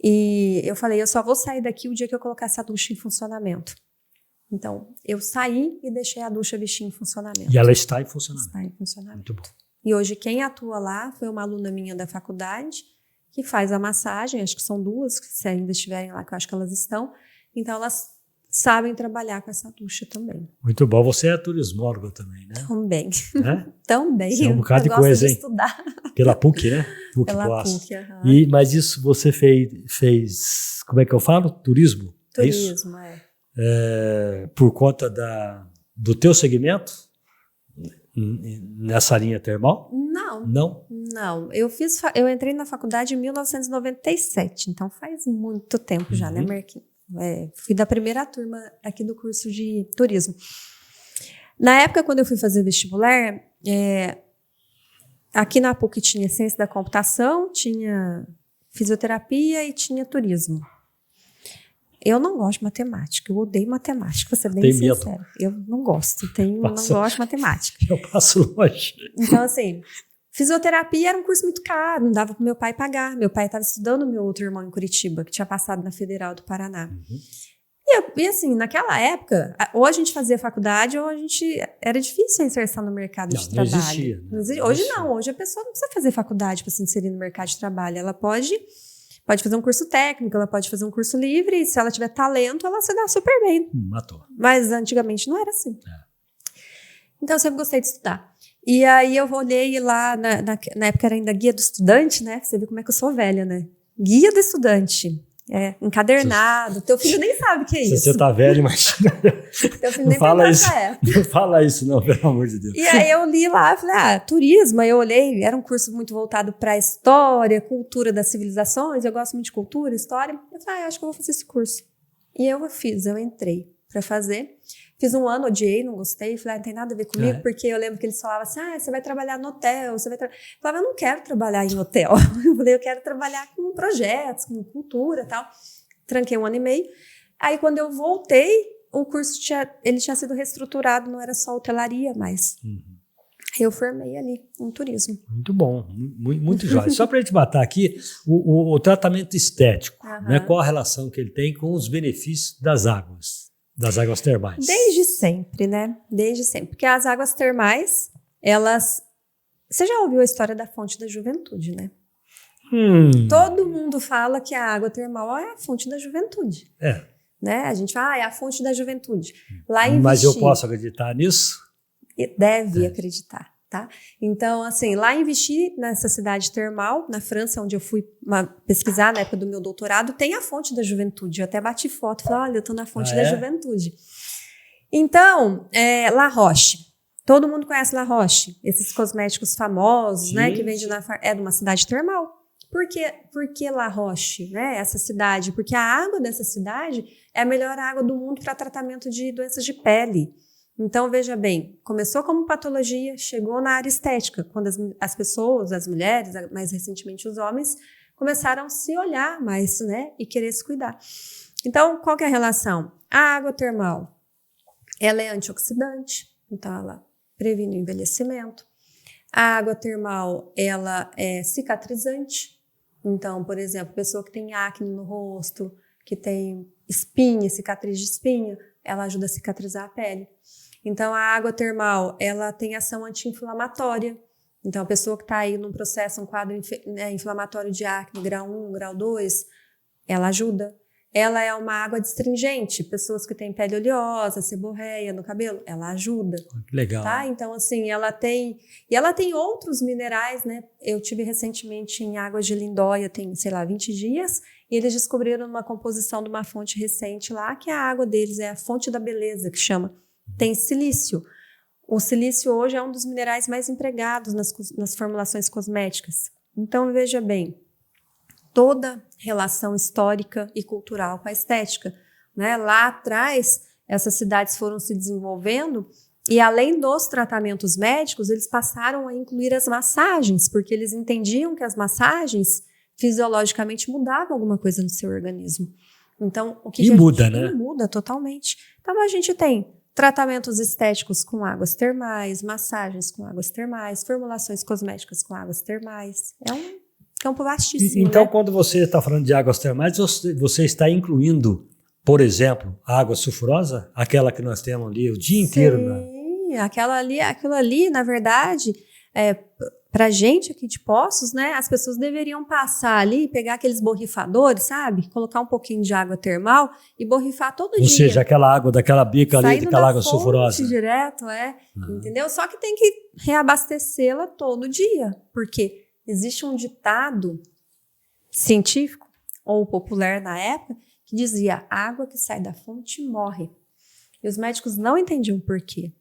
E eu falei, eu só vou sair daqui o dia que eu colocar essa ducha em funcionamento. Então, eu saí e deixei a Ducha Vichy em funcionamento. E ela está em funcionamento. Está em funcionamento. Muito bom. E hoje quem atua lá foi uma aluna minha da faculdade, que faz a massagem, acho que são 2, que se ainda estiverem lá, que eu acho que elas estão. Então, elas sabem trabalhar com essa ducha também. Muito bom. Você é turismóloga também, né? Também. É? Também. Isso é um bocado de gosto coisa, de hein? estudar. Pela PUC, né? Pela PUC, aham. Mas isso você fez, como é que eu falo? Turismo? Turismo, Por conta do teu segmento? Nessa linha termal? Não. Não? Eu entrei na faculdade em 1997, então faz muito tempo já, né, Marquinhos? Fui da primeira turma aqui do curso de turismo. Na época, quando eu fui fazer vestibular, aqui na PUC tinha ciência da computação, tinha fisioterapia e tinha turismo. Eu não gosto de matemática, eu odeio matemática, vou ser bem sincera. Eu não gosto, não gosto de matemática. Eu passo longe. Então, assim, fisioterapia era um curso muito caro, não dava para meu pai pagar. Meu pai estava estudando meu outro irmão em Curitiba, que tinha passado na Federal do Paraná. E assim, naquela época, ou a gente fazia faculdade, ou era difícil a inserção no mercado de trabalho. Não existia. Hoje não, hoje a pessoa não precisa fazer faculdade para se inserir no mercado de trabalho. Ela pode fazer um curso técnico, ela pode fazer um curso livre, e se ela tiver talento, ela se dá super bem. Matou. Mas antigamente não era assim. Então eu sempre gostei de estudar. E aí eu olhei lá, na época era ainda guia do estudante, né? Você vê como é que eu sou velha, né? Guia do estudante. Encadernado. Teu filho nem sabe o que é isso. Você tá velho, mas... Teu filho nem fala isso. Não fala isso não, pelo amor de Deus. E aí eu li lá, falei, turismo. Aí eu olhei, era um curso muito voltado para história, cultura das civilizações. Eu gosto muito de cultura, história. Eu falei, acho que eu vou fazer esse curso. E eu entrei para fazer. Fiz 1 ano, odiei, não gostei. Falei, não tem nada a ver comigo, porque eu lembro que eles falavam assim, você vai trabalhar no hotel, Eu falava, eu não quero trabalhar em hotel. Eu falei, eu quero trabalhar com projetos, com cultura e tal. Tranquei 1 ano e meio. Aí, quando eu voltei, o curso tinha sido reestruturado, não era só hotelaria mais. Eu formei ali em turismo. Muito bom, muito jóia. Só para a gente matar aqui, o tratamento estético, né? Qual a relação que ele tem com os benefícios das águas termais? Desde sempre, né? Desde sempre. Porque as águas termais, elas... Você já ouviu a história da fonte da juventude, né? Todo mundo fala que a água termal é a fonte da juventude. Né? A gente fala, é a fonte da juventude. Lá em Mas Vichy, eu posso acreditar nisso? Deve acreditar, tá? Então, assim, lá em Vichy, nessa cidade termal, na França, onde eu fui pesquisar na época do meu doutorado, tem a fonte da juventude. Eu até bati foto e falei, olha, eu tô na fonte da juventude. Então, La Roche. Todo mundo conhece La Roche, esses cosméticos famosos, né, que vendem de uma cidade termal. Por que La Roche, né, essa cidade? Porque a água dessa cidade é a melhor água do mundo para tratamento de doenças de pele. Então, veja bem, começou como patologia, chegou na área estética, quando as pessoas, as mulheres, mais recentemente os homens, começaram a se olhar mais, né, e querer se cuidar. Então, qual que é a relação? A água termal, ela é antioxidante, então ela previne o envelhecimento. A água termal, ela é cicatrizante. Então, por exemplo, pessoa que tem acne no rosto, que tem espinha, cicatriz de espinha, ela ajuda a cicatrizar a pele. Então, a água termal, ela tem ação anti-inflamatória. Então, a pessoa que está aí num processo, um quadro inflamatório de acne, grau 1, grau 2, ela ajuda. Ela é uma água astringente. Pessoas que têm pele oleosa, seborreia no cabelo, ela ajuda. Que legal. Tá? Então, assim, ela tem outros minerais, né? Eu tive recentemente em Águas de Lindóia, tem, sei lá, 20 dias, e eles descobriram uma composição de uma fonte recente lá, que a água deles é a fonte da beleza, que chama. Tem silício. O silício hoje é um dos minerais mais empregados nas formulações cosméticas. Então, veja bem, toda relação histórica e cultural com a estética, né? Lá atrás, essas cidades foram se desenvolvendo e, além dos tratamentos médicos, eles passaram a incluir as massagens, porque eles entendiam que as massagens fisiologicamente mudavam alguma coisa no seu organismo. Então, o que muda, né? Muda totalmente. Então, a gente tem tratamentos estéticos com águas termais, massagens com águas termais, formulações cosméticas com águas termais. É um campo vastíssimo. Então, né? quando você está falando de águas termais, você está incluindo, por exemplo, a água sulfurosa, aquela que nós temos ali o dia inteiro. Sim, aquilo ali, na verdade, pra gente aqui de Poços, né, as pessoas deveriam passar ali, pegar aqueles borrifadores, sabe? Colocar um pouquinho de água termal e borrifar todo dia. Ou seja, aquela água daquela bica ali, Saindo daquela da água fonte sulfurosa. direto, entendeu? Só que tem que reabastecê-la todo dia, porque existe um ditado científico, ou popular na época, que dizia, água que sai da fonte morre. E os médicos não entendiam por quê,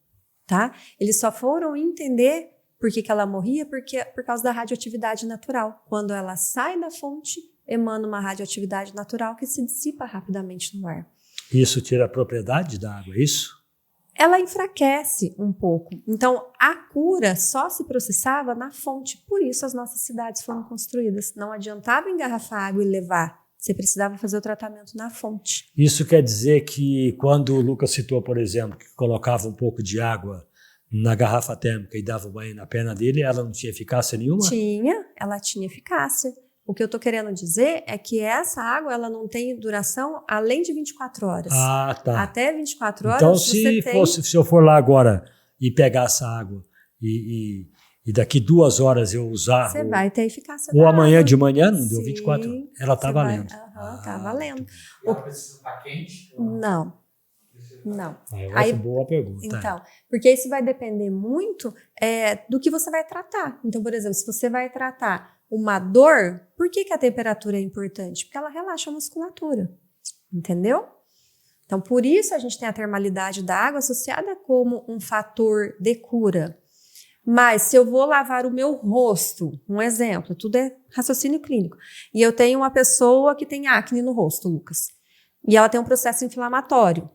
tá? Eles só foram entender por que ela morria por causa da radioatividade natural. Quando ela sai da fonte, emana uma radioatividade natural que se dissipa rapidamente no ar. Isso tira a propriedade da água, é isso? Ela enfraquece um pouco. Então, a cura só se processava na fonte. Por isso, as nossas cidades foram construídas. Não adiantava engarrafar água e levar. Você precisava fazer o tratamento na fonte. Isso quer dizer que quando o Lucas citou, por exemplo, que colocava um pouco de água na garrafa térmica e dava banho na perna dele, ela não tinha eficácia nenhuma? Ela tinha eficácia. O que eu estou querendo dizer é que essa água ela não tem duração além de 24 horas. Ah, tá. Até 24 horas então, se eu for lá agora e pegar essa água e daqui 2 horas eu usar... Você vai ter eficácia ou da amanhã água. de manhã, não deu Sim, 24 horas. Ela está valendo. Tá valendo. E ela precisa estar quente? Não. Eu acho boa a pergunta. Então, porque isso vai depender muito do que você vai tratar. Então, por exemplo, se você vai tratar uma dor, por que a temperatura é importante? Porque ela relaxa a musculatura, entendeu? Então, por isso a gente tem a termalidade da água associada como um fator de cura. Mas se eu vou lavar o meu rosto, um exemplo, tudo é raciocínio clínico, e eu tenho uma pessoa que tem acne no rosto, Lucas, e ela tem um processo inflamatório,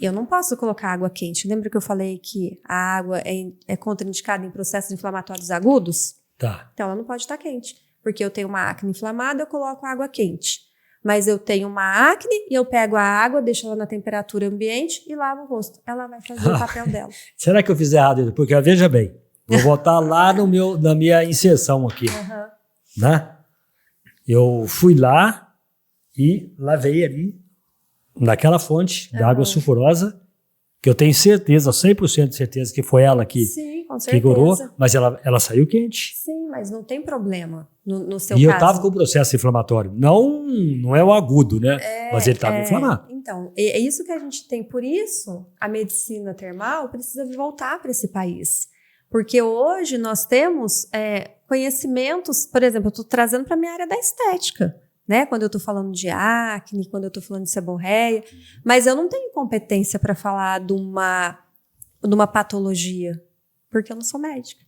eu não posso colocar água quente. Lembra que eu falei que a água é contraindicada em processos inflamatórios agudos? Tá. Então, ela não pode estar quente. Porque eu tenho uma acne inflamada, eu coloco água quente. Mas eu tenho uma acne e eu pego a água, deixo ela na temperatura ambiente e lavo o rosto. Ela vai fazer o papel dela. Será que eu fiz errado? Porque, veja bem, vou botar lá na minha inserção aqui. Né? Eu fui lá e lavei ali naquela fonte de água sulfurosa, que eu tenho certeza, 100% de certeza que foi ela que curou, mas ela saiu quente. Sim, mas não tem problema no seu caso. E eu estava caso. com o processo inflamatório. Não é o agudo, né? Mas ele estava inflamado. Então, é isso que a gente tem. Por isso, a medicina termal precisa voltar para esse país. Porque hoje nós temos conhecimentos, por exemplo, eu estou trazendo para a minha área da estética. Né? Quando eu estou falando de acne, quando eu estou falando de seborreia, mas eu não tenho competência para falar de uma patologia, porque eu não sou médica,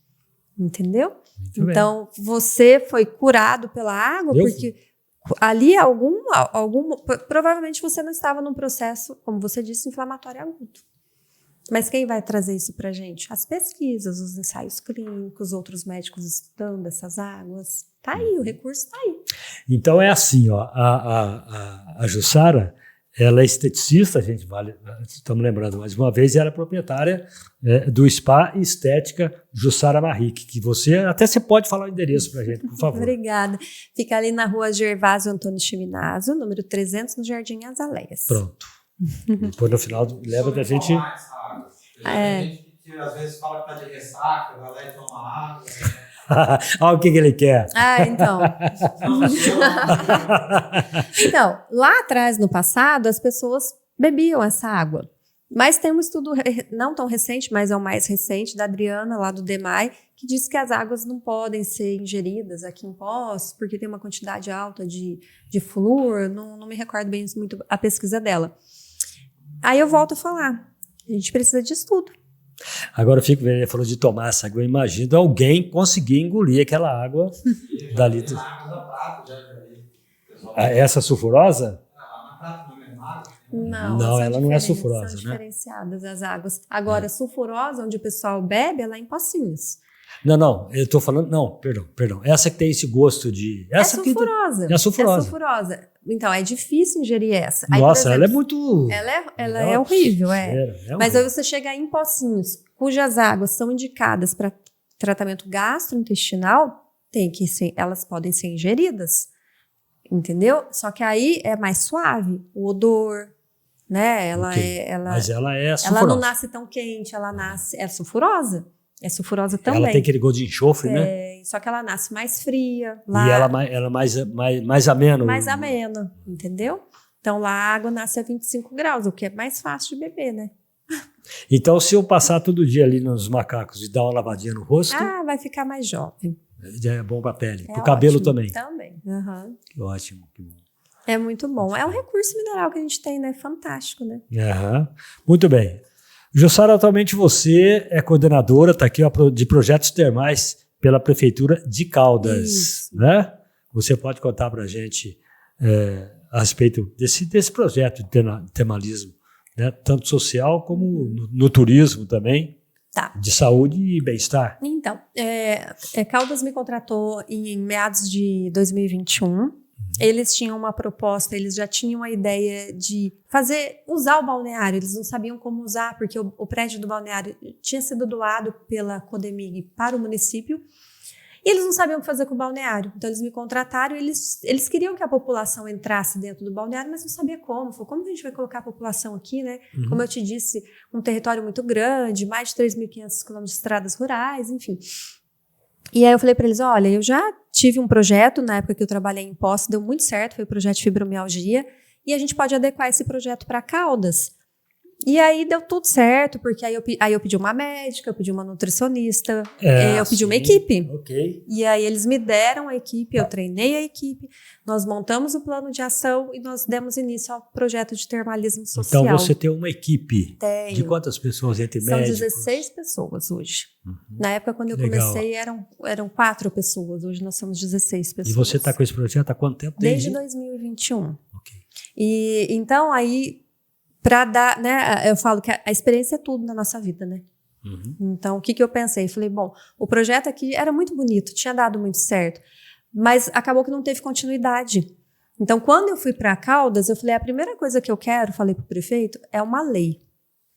entendeu? Muito então, bem. Você foi curado pela água, porque ali provavelmente você não estava num processo, como você disse, inflamatório agudo. Mas quem vai trazer isso para a gente? As pesquisas, os ensaios clínicos, outros médicos estudando essas águas. Tá aí, o recurso tá aí. Então é assim, ó, a Jussara, ela é esteticista, estamos lembrando mais uma vez, e ela é proprietária do Spa Estética Jussara Marrique, que você pode falar o endereço para a gente, por favor. Obrigada. Fica ali na rua Gervásio Antônio Chiminazzo, número 300, no Jardim Azaleias. Pronto. Depois no final leva pra gente... Tem gente que às vezes fala que tá de ressaca, vai lá e toma água. Olha o que ele quer. Então. Então, lá atrás, no passado, as pessoas bebiam essa água. Mas tem um estudo não tão recente, mas é o mais recente, da Adriana, lá do DEMAI, que diz que as águas não podem ser ingeridas aqui em Poços, porque tem uma quantidade alta de flúor, não me recordo bem muito a pesquisa dela. Aí eu volto a falar, a gente precisa de estudo. Agora eu fico vendo, ele falou de tomar essa água, eu imagino alguém conseguir engolir aquela água dali. Essa sulfurosa? Não, ela não é sulfurosa, são diferenciadas as águas. Agora, sulfurosa, onde o pessoal bebe, ela é em Pocinhos. Não, eu tô falando, perdão. Essa que tem esse gosto de... Essa é sulfurosa. É sulfurosa. É sulfurosa. Então, é difícil ingerir essa. Aí, nossa, exemplo, ela é muito... Ela é horrível, Mas aí você chega em Pocinhos, cujas águas são indicadas para tratamento gastrointestinal, elas podem ser ingeridas. Entendeu? Só que aí é mais suave, o odor, né? Mas ela é sulfurosa. Ela não nasce tão quente, é sulfurosa. É sulfurosa também. Ela tem aquele gosto de enxofre, né? Só que ela nasce mais fria. Lá, e ela mais ameno. Mais ameno, entendeu? Então lá a água nasce a 25 graus, o que é mais fácil de beber, né? Então se eu passar todo dia ali nos macacos e dar uma lavadinha no rosto... vai ficar mais jovem. Já é bom para a pele. Para o cabelo também. Também. Que ótimo, que bom. É muito bom. É um recurso mineral que a gente tem, né? Fantástico, né? Muito bem. Jussara, atualmente você é coordenadora, está aqui, de projetos termais pela Prefeitura de Caldas, né? Você pode contar para a gente a respeito desse projeto de termalismo, né? Tanto social como no turismo também. Tá. De saúde e bem-estar. Então, Caldas me contratou em meados de 2021. Eles tinham uma proposta, eles já tinham a ideia de usar o balneário. Eles não sabiam como usar, porque o prédio do balneário tinha sido doado pela Codemig para o município. E eles não sabiam o que fazer com o balneário. Então, eles me contrataram e eles queriam que a população entrasse dentro do balneário, mas não sabia como. Falei, como que a gente vai colocar a população aqui, né? Como eu te disse, um território muito grande, mais de 3.500 quilômetros de estradas rurais, enfim. E aí eu falei para eles, olha, eu já tive um projeto, na época que eu trabalhei em Poços, deu muito certo, foi o projeto de fibromialgia, e a gente pode adequar esse projeto para Caldas. E aí deu tudo certo, porque aí eu pedi uma médica, eu pedi uma nutricionista, eu pedi uma equipe. Okay. E aí eles me deram a equipe, eu treinei a equipe, nós montamos o plano de ação e nós demos início ao projeto de termalismo social. Então você tem uma equipe. Tenho. De quantas pessoas entre São médicos? 16 pessoas hoje. Na época, quando eu comecei, eram 4 pessoas, hoje nós somos 16 pessoas. E você está com esse projeto há quanto tempo? Desde 2021. Ok. E então aí... Para dar, né? Eu falo que a experiência é tudo na nossa vida, né? Então, o que eu pensei? Falei, bom, o projeto aqui era muito bonito, tinha dado muito certo, mas acabou que não teve continuidade. Então, quando eu fui para Caldas, eu falei, a primeira coisa que eu quero, falei para o prefeito, é uma lei.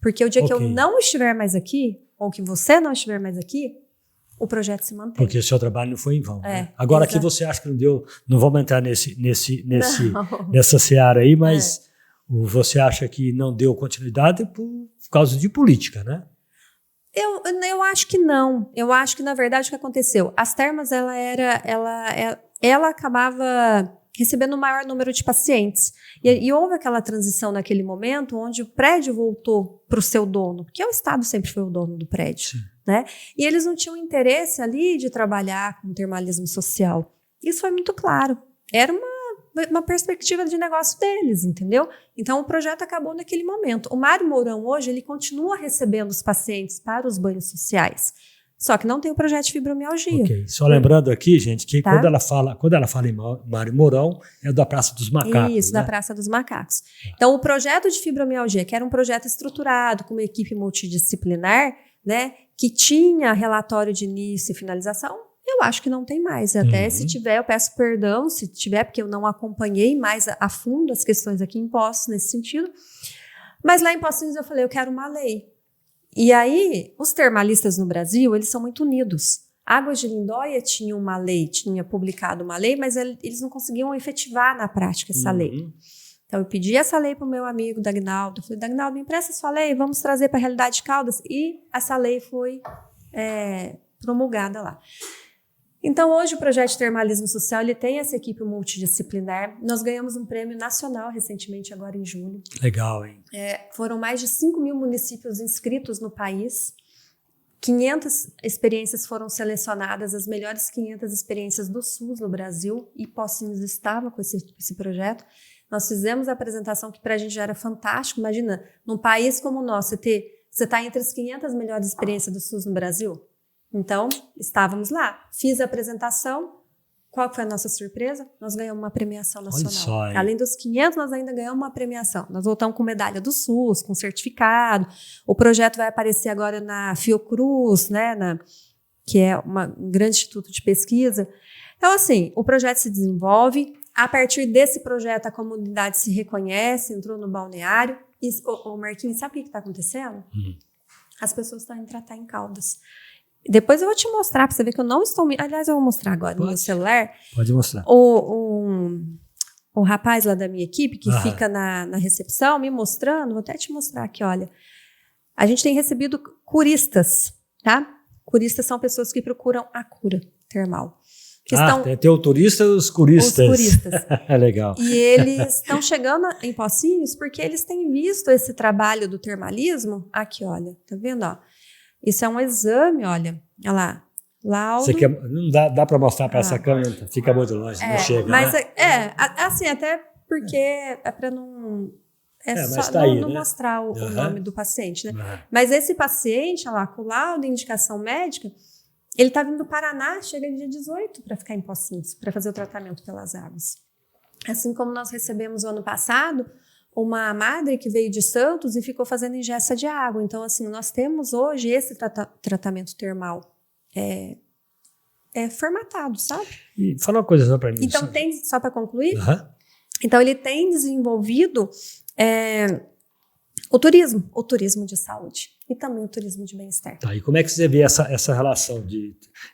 Porque o dia que eu não estiver mais aqui, ou que você não estiver mais aqui, o projeto se mantém. Porque o seu trabalho não foi em vão. Né? Agora, aqui você acha que não deu... Não vamos entrar nessa seara aí, mas... Você acha que não deu continuidade por causa de política, né? Eu acho que não. Eu acho que, na verdade, o que aconteceu? As termas, ela acabava recebendo um maior número de pacientes. E houve aquela transição naquele momento onde o prédio voltou para o seu dono, porque o Estado sempre foi o dono do prédio. Né? E eles não tinham interesse ali de trabalhar com termalismo social. Isso foi muito claro. Era uma perspectiva de negócio deles, entendeu? Então, o projeto acabou naquele momento. O Mário Mourão, hoje, ele continua recebendo os pacientes para os banhos sociais, só que não tem o projeto de fibromialgia. Okay. Só lembrando aqui, gente, que quando ela fala em Mário Mourão, é da Praça dos Macacos. Isso, né? Da Praça dos Macacos. Então, o projeto de fibromialgia, que era um projeto estruturado, com uma equipe multidisciplinar, né, que tinha relatório de início e finalização, eu acho que não tem mais. Até se tiver, eu peço perdão, se tiver, porque eu não acompanhei mais a fundo as questões aqui em Poços nesse sentido. Mas lá em Poços eu falei, eu quero uma lei. E aí, os termalistas no Brasil, eles são muito unidos. Águas de Lindóia tinha uma lei, tinha publicado uma lei, mas eles não conseguiam efetivar na prática essa lei. Então, eu pedi essa lei para o meu amigo Dagnaldo. Eu falei, Dagnaldo, me empresta sua lei, vamos trazer para a realidade de Caldas. E essa lei foi promulgada lá. Então, hoje o projeto de termalismo social ele tem essa equipe multidisciplinar. Nós ganhamos um prêmio nacional recentemente, agora em julho. Legal, hein? Foram mais de 5.000 municípios inscritos no país. 500 experiências foram selecionadas, as melhores 500 experiências do SUS no Brasil, e Pocinhos estava com esse projeto. Nós fizemos a apresentação que para a gente já era fantástico. Imagina, num país como o nosso, você está entre as 500 melhores experiências do SUS no Brasil? Então, estávamos lá. Fiz a apresentação. Qual foi a nossa surpresa? Nós ganhamos uma premiação nacional. Olha só, hein? Além dos 500, nós ainda ganhamos uma premiação. Nós voltamos com medalha do SUS, com certificado. O projeto vai aparecer agora na Fiocruz, né, que é um grande instituto de pesquisa. Então, assim, o projeto se desenvolve. A partir desse projeto, a comunidade se reconhece, entrou no balneário. E, Marquinhos, sabe o que está acontecendo? As pessoas estão indo tratar em Caldas. Depois eu vou te mostrar, para você ver que eu não estou... Aliás, eu vou mostrar agora no meu celular. Pode mostrar. O rapaz lá da minha equipe, que fica na recepção, me mostrando, vou até te mostrar aqui, olha. A gente tem recebido curistas, tá? Curistas são pessoas que procuram a cura termal. Tem o turista e os curistas. Os curistas. É legal. E eles estão chegando em Pocinhos porque eles têm visto esse trabalho do termalismo. Aqui, olha, tá vendo, ó? Isso é um exame, olha lá, laudo. Não dá para mostrar para essa câmera, fica muito longe, não chega, mas né? assim, até porque é para não... só não, aí, não né? mostrar o nome do paciente, né? Mas esse paciente, olha lá, com laudo e indicação médica, ele está vindo do Paraná, chega dia 18 para ficar em Pocinhos, para fazer o tratamento pelas águas. Assim como nós recebemos o ano passado uma madre que veio de Santos e ficou fazendo ingesta de água. Então, assim, nós temos hoje esse tratamento termal formatado, sabe? E fala uma coisa só para mim. Então, só para concluir, então ele tem desenvolvido o turismo de saúde e também o turismo de bem-estar. Tá, e como é que você vê essa relação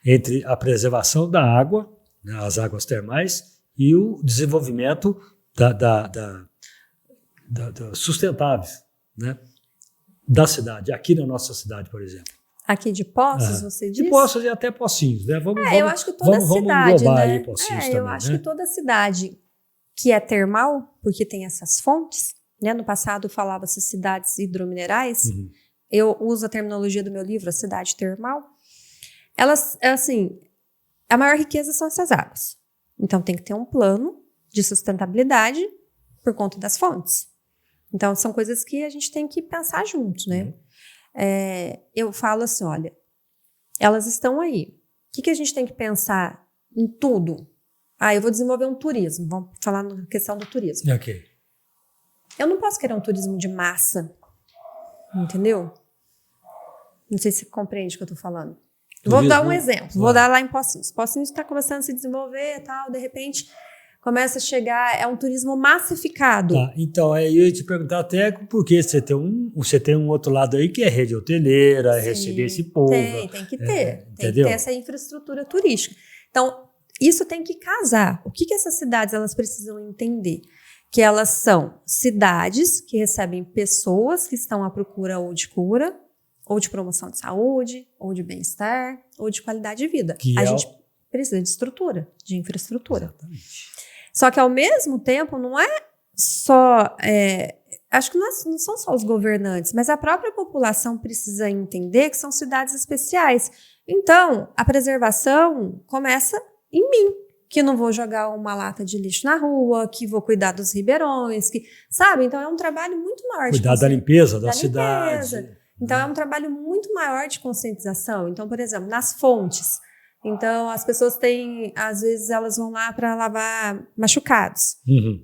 entre a preservação da água, né, as águas termais, e o desenvolvimento da sustentável, né, da cidade, aqui na nossa cidade, por exemplo? Aqui de Poços, você diz? De Poços e até Pocinhos, né? Eu acho que toda cidade, vamos englobar né? aí Pocinhos também, eu acho né? que toda cidade que é termal, porque tem essas fontes, né? No passado falava-se cidades hidrominerais. Eu uso a terminologia do meu livro, a cidade termal. Elas, assim, a maior riqueza são essas águas. Então tem que ter um plano de sustentabilidade por conta das fontes. Então, são coisas que a gente tem que pensar junto, né? Eu falo assim, olha, elas estão aí. O que a gente tem que pensar em tudo? Eu vou desenvolver um turismo. Vamos falar na questão do turismo. Ok. Eu não posso querer um turismo de massa, entendeu? Não sei se você compreende o que eu estou falando. Vou dar um exemplo. Vou dar lá em Pocinhos. Pocinhos está começando a se desenvolver e tal, de repente... começa a chegar, é um turismo massificado. Tá, então, eu ia te perguntar até por que você tem um outro lado aí que é rede hoteleira, receber esse povo. Tem que ter. Tem entendeu? que ter essa infraestrutura turística. Então, isso tem que casar. O que essas cidades elas precisam entender? Que elas são cidades que recebem pessoas que estão à procura ou de cura, ou de promoção de saúde, ou de bem-estar, ou de qualidade de vida. A gente precisa de estrutura, de infraestrutura. Exatamente. Só que, ao mesmo tempo, não é só... acho que não são só os governantes, mas a própria população precisa entender que são cidades especiais. Então, a preservação começa em mim, que não vou jogar uma lata de lixo na rua, que vou cuidar dos ribeirões, sabe? Então, é um trabalho muito maior. Cuidar da limpeza da cidade. Então, é um trabalho muito maior de conscientização. Então, por exemplo, nas fontes... Então, as pessoas têm, às vezes, elas vão lá para lavar machucados.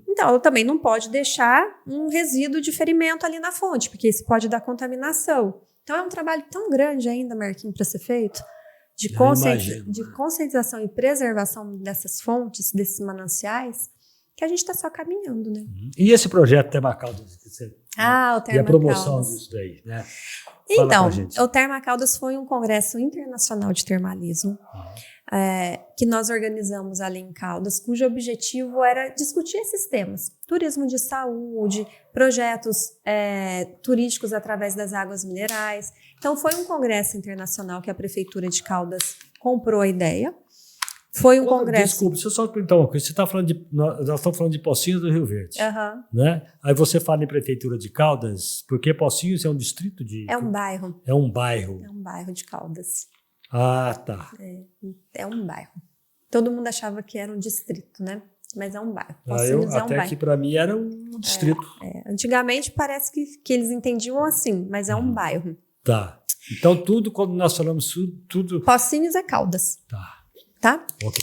Então, também não pode deixar um resíduo de ferimento ali na fonte, porque isso pode dar contaminação. Então, é um trabalho tão grande ainda, Marquinhos, para ser feito, de conscientização e preservação dessas fontes, desses mananciais, que a gente está só caminhando, né? E esse projeto Termacaldas? O Termacaldas. E a promoção disso daí, né? Então, o Termacaldas foi um congresso internacional de termalismo que nós organizamos ali em Caldas, cujo objetivo era discutir esses temas. Turismo de saúde, projetos turísticos através das águas minerais. Então, foi um congresso internacional que a Prefeitura de Caldas comprou a ideia. Foi um congresso. Desculpa, deixa eu só perguntar uma coisa. Nós estamos falando de Pocinhos do Rio Verde. Né? Aí você fala em Prefeitura de Caldas, porque Pocinhos é um distrito de... É um bairro. É um bairro. É um bairro de Caldas. Ah, tá. É um bairro. Todo mundo achava que era um distrito, né? Mas é um bairro. Pocinhos é um até bairro. que para mim era um distrito. Antigamente parece que eles entendiam assim, mas é um bairro. Tá. Então tudo, quando nós falamos tudo... Pocinhos é Caldas. Tá? Ok.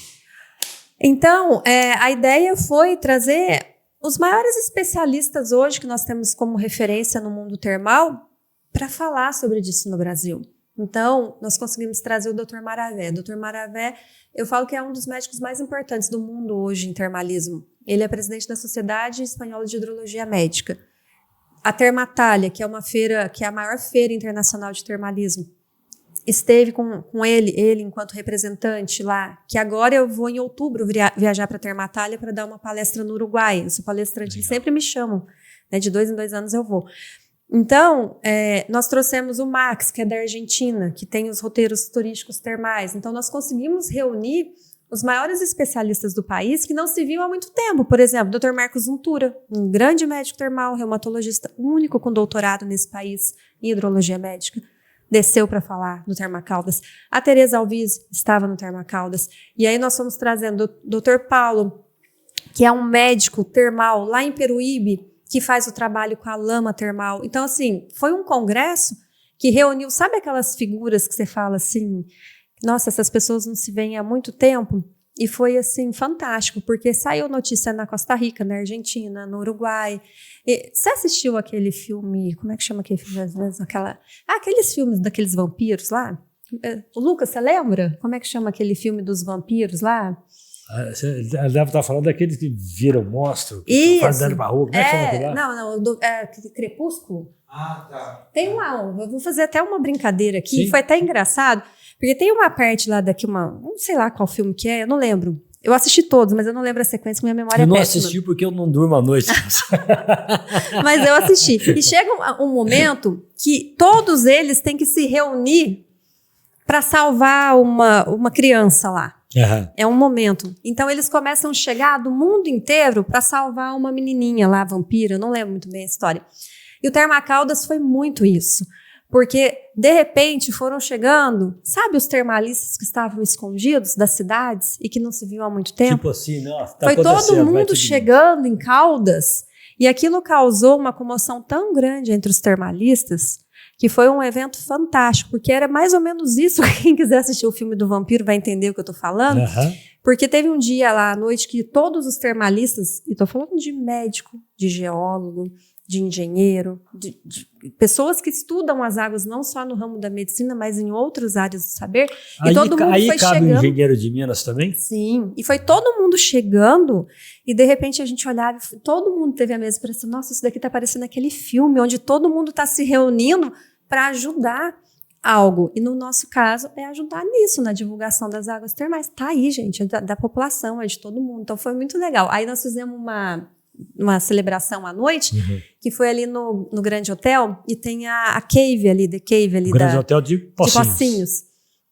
Então, a ideia foi trazer os maiores especialistas hoje que nós temos como referência no mundo termal para falar sobre isso no Brasil. Então, nós conseguimos trazer o Dr. Maravé. O Dr. Maravé, eu falo que é um dos médicos mais importantes do mundo hoje em termalismo. Ele é presidente da Sociedade Espanhola de Hidrologia Médica. A Termatália, que é uma feira, que é a maior feira internacional de termalismo, esteve com ele enquanto representante lá, que agora eu vou em outubro viajar para a Termatália para dar uma palestra no Uruguai. Eu sou palestrante, eles sempre me chamam, né, de 2 em 2 anos eu vou. Então, nós trouxemos o Max, que é da Argentina, que tem os roteiros turísticos termais. Então, nós conseguimos reunir os maiores especialistas do país que não se viam há muito tempo. Por exemplo, o Dr. Marcos Untura, um grande médico termal, reumatologista único com doutorado nesse país em hidrologia médica, desceu para falar no Termacaldas. A Tereza Alviz estava no Termacaldas. E aí nós fomos trazendo o Dr. Paulo, que é um médico termal lá em Peruíbe, que faz o trabalho com a lama termal. Então, assim, foi um congresso que reuniu, sabe aquelas figuras que você fala assim, nossa, essas pessoas não se veem há muito tempo? E foi, assim, fantástico, porque saiu notícia na Costa Rica, na Argentina, no Uruguai. Você assistiu aquele filme, como é que chama aquele filme? Aqueles filmes daqueles vampiros lá? O Lucas, você lembra? Como é que chama aquele filme dos vampiros lá? Ela deve estar falando daqueles que viram monstro, que fazem dano barro. Como é que chama aquele lá? Não, Crepúsculo. Ah, tá. Tem eu vou fazer até uma brincadeira aqui, Sim. foi até engraçado, porque tem uma parte lá daqui, não sei lá qual filme que é, eu não lembro. Eu assisti todos, mas eu não lembro a sequência, minha memória é péssima. Eu não assisti porque eu não durmo à noite. Mas eu assisti. E chega um momento que todos eles têm que se reunir para salvar uma criança lá. Uhum. É um momento. Então, eles começam a chegar do mundo inteiro para salvar uma menininha lá, vampira. Eu não lembro muito bem a história. E o Termacaldas foi muito isso. Porque, de repente, foram chegando, sabe os termalistas que estavam escondidos das cidades e que não se viam há muito tempo? Tipo assim, nossa, foi todo mundo chegando em Caldas e aquilo causou uma comoção tão grande entre os termalistas que foi um evento fantástico, porque era mais ou menos isso. Quem quiser assistir o filme do vampiro vai entender o que eu tô falando. Uhum. Porque teve um dia lá à noite que todos os termalistas, e tô falando de médico, de geólogo, de engenheiro, de pessoas que estudam as águas não só no ramo da medicina, mas em outras áreas do saber. E todo mundo aí foi cabe chegando. O engenheiro de Minas também? Sim, e foi todo mundo chegando e de repente a gente olhava, todo mundo teve a mesma impressão, nossa, isso daqui tá parecendo aquele filme onde todo mundo tá se reunindo para ajudar algo. E no nosso caso é ajudar nisso, na divulgação das águas termais. Tá aí, gente, é da população, é de todo mundo. Então foi muito legal. Aí nós fizemos uma celebração à noite, que foi ali no Grande Hotel, e tem a Cave ali, The Cave ali. Grande Hotel de Pocinhos.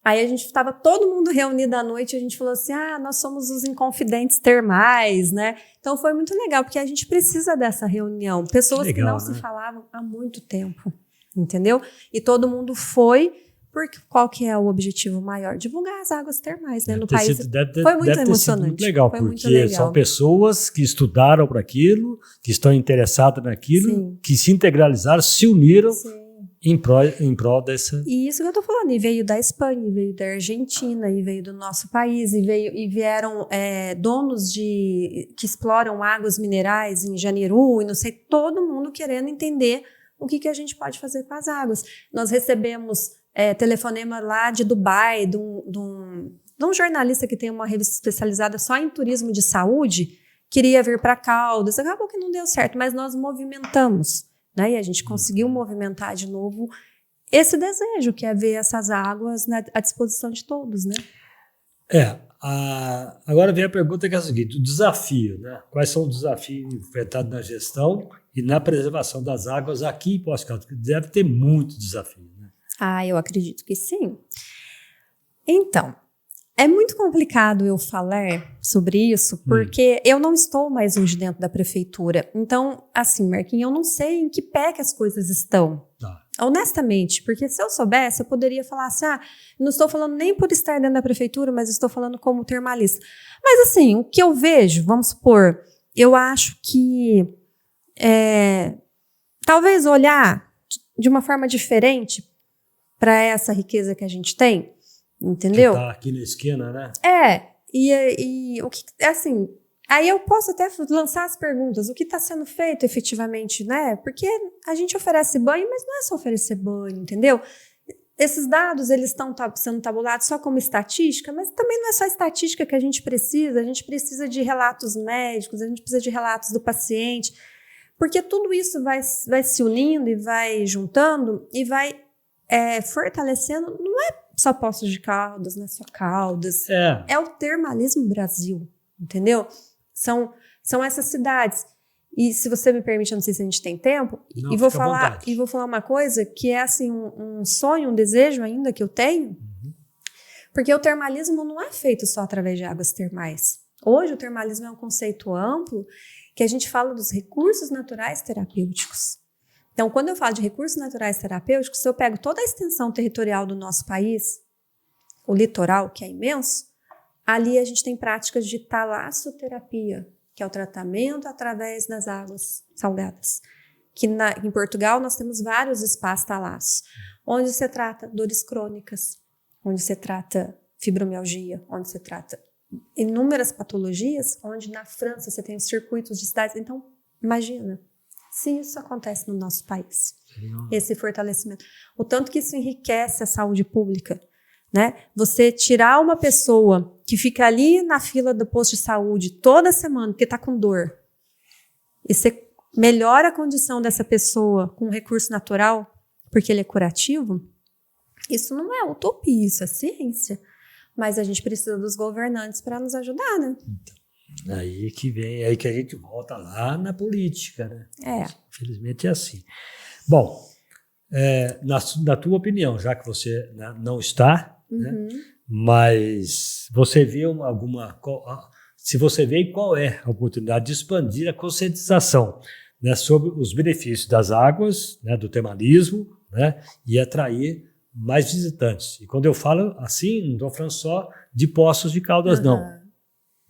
Aí a gente estava todo mundo reunido à noite e a gente falou assim, nós somos os Inconfidentes Termais, né? Então foi muito legal, porque a gente precisa dessa reunião. Pessoas que não se falavam há muito tempo, entendeu? E todo mundo foi, porque qual que é o objetivo maior? Divulgar as águas termais, né, no país. Foi muito emocionante. Muito legal, porque são pessoas que estudaram para aquilo, que estão interessadas naquilo, sim, que se integralizaram, se uniram, sim, em prol dessa... E isso que eu tô falando, e veio da Espanha, e veio da Argentina, e veio do nosso país, e vieram donos que exploram águas minerais em Janeiro, e não sei, todo mundo querendo entender o que a gente pode fazer com as águas. Nós recebemos telefonema lá de Dubai, de um jornalista que tem uma revista especializada só em turismo de saúde, queria vir para Caldas, acabou que não deu certo, mas nós movimentamos, né? E a gente conseguiu movimentar de novo esse desejo, que é ver essas águas à disposição de todos, né? Agora vem a pergunta que é a seguinte, o desafio, né? Quais são os desafios enfrentados na gestão e na preservação das águas aqui em Poços de Caldas? Deve ter muito desafio, né? Eu acredito que sim. Então, É muito complicado eu falar sobre isso, porque eu não estou mais hoje dentro da prefeitura. Então, assim, Marquinhos, eu não sei em que pé que as coisas estão. Honestamente, porque se eu soubesse, eu poderia falar assim, não estou falando nem por estar dentro da prefeitura, mas estou falando como termalista. Mas assim, o que eu vejo, vamos supor, eu acho que talvez olhar de uma forma diferente para essa riqueza que a gente tem, entendeu? Que tá aqui na esquina, né? E o que, assim, aí eu posso até lançar as perguntas, o que está sendo feito efetivamente, né? Porque a gente oferece banho, mas não é só oferecer banho, entendeu? Esses dados, eles estão sendo tabulados só como estatística, mas também não é só estatística que a gente precisa de relatos médicos, a gente precisa de relatos do paciente, porque tudo isso vai se unindo e vai juntando e vai fortalecendo, não é só Poços de Caldas, não é só Caldas, é o Termalismo Brasil, entendeu? São essas cidades. E se você me permite, eu não sei se a gente tem tempo, não, e vou falar uma coisa que é assim um sonho, um desejo ainda que eu tenho, porque o termalismo não é feito só através de águas termais. Hoje o termalismo é um conceito amplo que a gente fala dos recursos naturais terapêuticos. Então, quando eu falo de recursos naturais terapêuticos, se eu pego toda a extensão territorial do nosso país, o litoral, que é imenso, ali a gente tem práticas de talassoterapia, que é o tratamento através das águas salgadas. Que em Portugal nós temos vários espaços talassos, onde se trata dores crônicas, onde se trata fibromialgia, onde se trata inúmeras patologias, onde na França você tem os circuitos de cidades. Então, imagina, se isso acontece no nosso país, esse fortalecimento, o tanto que isso enriquece a saúde pública, né? Você tirar uma pessoa que fica ali na fila do posto de saúde toda semana porque está com dor e você melhora a condição dessa pessoa com um recurso natural porque ele é curativo, isso não é utopia, isso é ciência. Mas a gente precisa dos governantes para nos ajudar, né? Aí que vem, aí que a gente volta lá na política, né? Infelizmente é assim. Bom, na tua opinião, já que você não está, né, mas você vê se você vê qual é a oportunidade de expandir a conscientização, né, sobre os benefícios das águas, né, do termalismo, né, e atrair mais visitantes. E quando eu falo assim, não estou falando só de Poços de Caldas, não.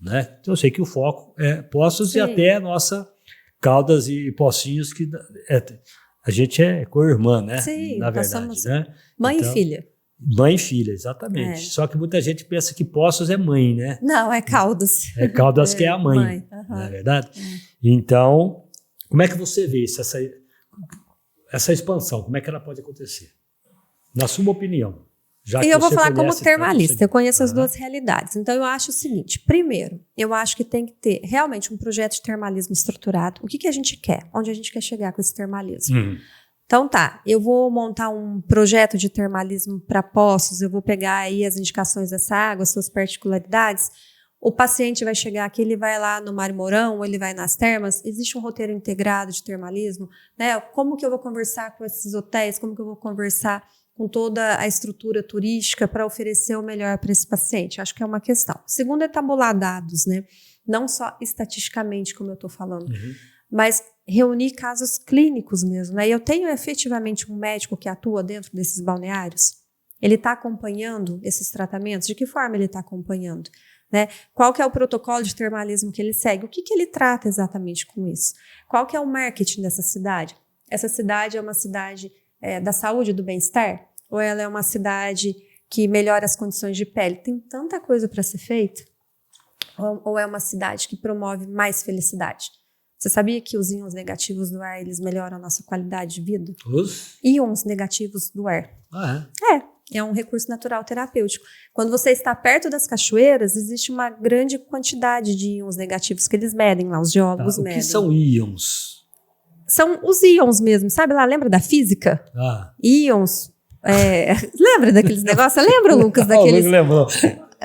Né? Então eu sei que o foco é Poços e até a nossa Caldas e Pocinhos, que a gente é co-irmã, né? Sim, na verdade, né? Mãe e filha. Mãe e filha, exatamente. Só que muita gente pensa que Poços é mãe, né? Não, é Caldas. É Caldas que é a mãe. Não é verdade? Então, como é que você vê essa expansão? Como é que ela pode acontecer? Na sua opinião. Já que eu vou falar como conhece termalista, eu conheço as duas realidades. Então, eu acho o seguinte: primeiro, eu acho que tem que ter realmente um projeto de termalismo estruturado. O que a gente quer? Onde a gente quer chegar com esse termalismo? Então, eu vou montar um projeto de termalismo para Poços, eu vou pegar aí as indicações dessa água, suas particularidades. O paciente vai chegar aqui, ele vai lá no Mário Mourão, ou ele vai nas termas. Existe um roteiro integrado de termalismo, né? Como que eu vou conversar com esses hotéis? Como que eu vou conversar com toda a estrutura turística para oferecer o melhor para esse paciente? Acho que é uma questão. Segundo, é tabular dados, né? Não só estatisticamente, como eu estou falando, mas reunir casos clínicos mesmo, né? E eu tenho efetivamente um médico que atua dentro desses balneários. Ele está acompanhando esses tratamentos? De que forma ele está acompanhando? Né? Qual que é o protocolo de termalismo que ele segue? O que ele trata exatamente com isso? Qual que é o marketing dessa cidade? Essa cidade é uma cidade da saúde e do bem-estar? Ou ela é uma cidade que melhora as condições de pele? Tem tanta coisa para ser feita. Ou é uma cidade que promove mais felicidade? Você sabia que os íons negativos do ar, eles melhoram a nossa qualidade de vida? Os íons negativos do ar. É um recurso natural terapêutico. Quando você está perto das cachoeiras, existe uma grande quantidade de íons negativos que eles medem lá, os geólogos medem. O que são íons? São os íons mesmo, sabe lá, lembra da física? Íons, lembra daqueles negócios? Lembra, Lucas, daqueles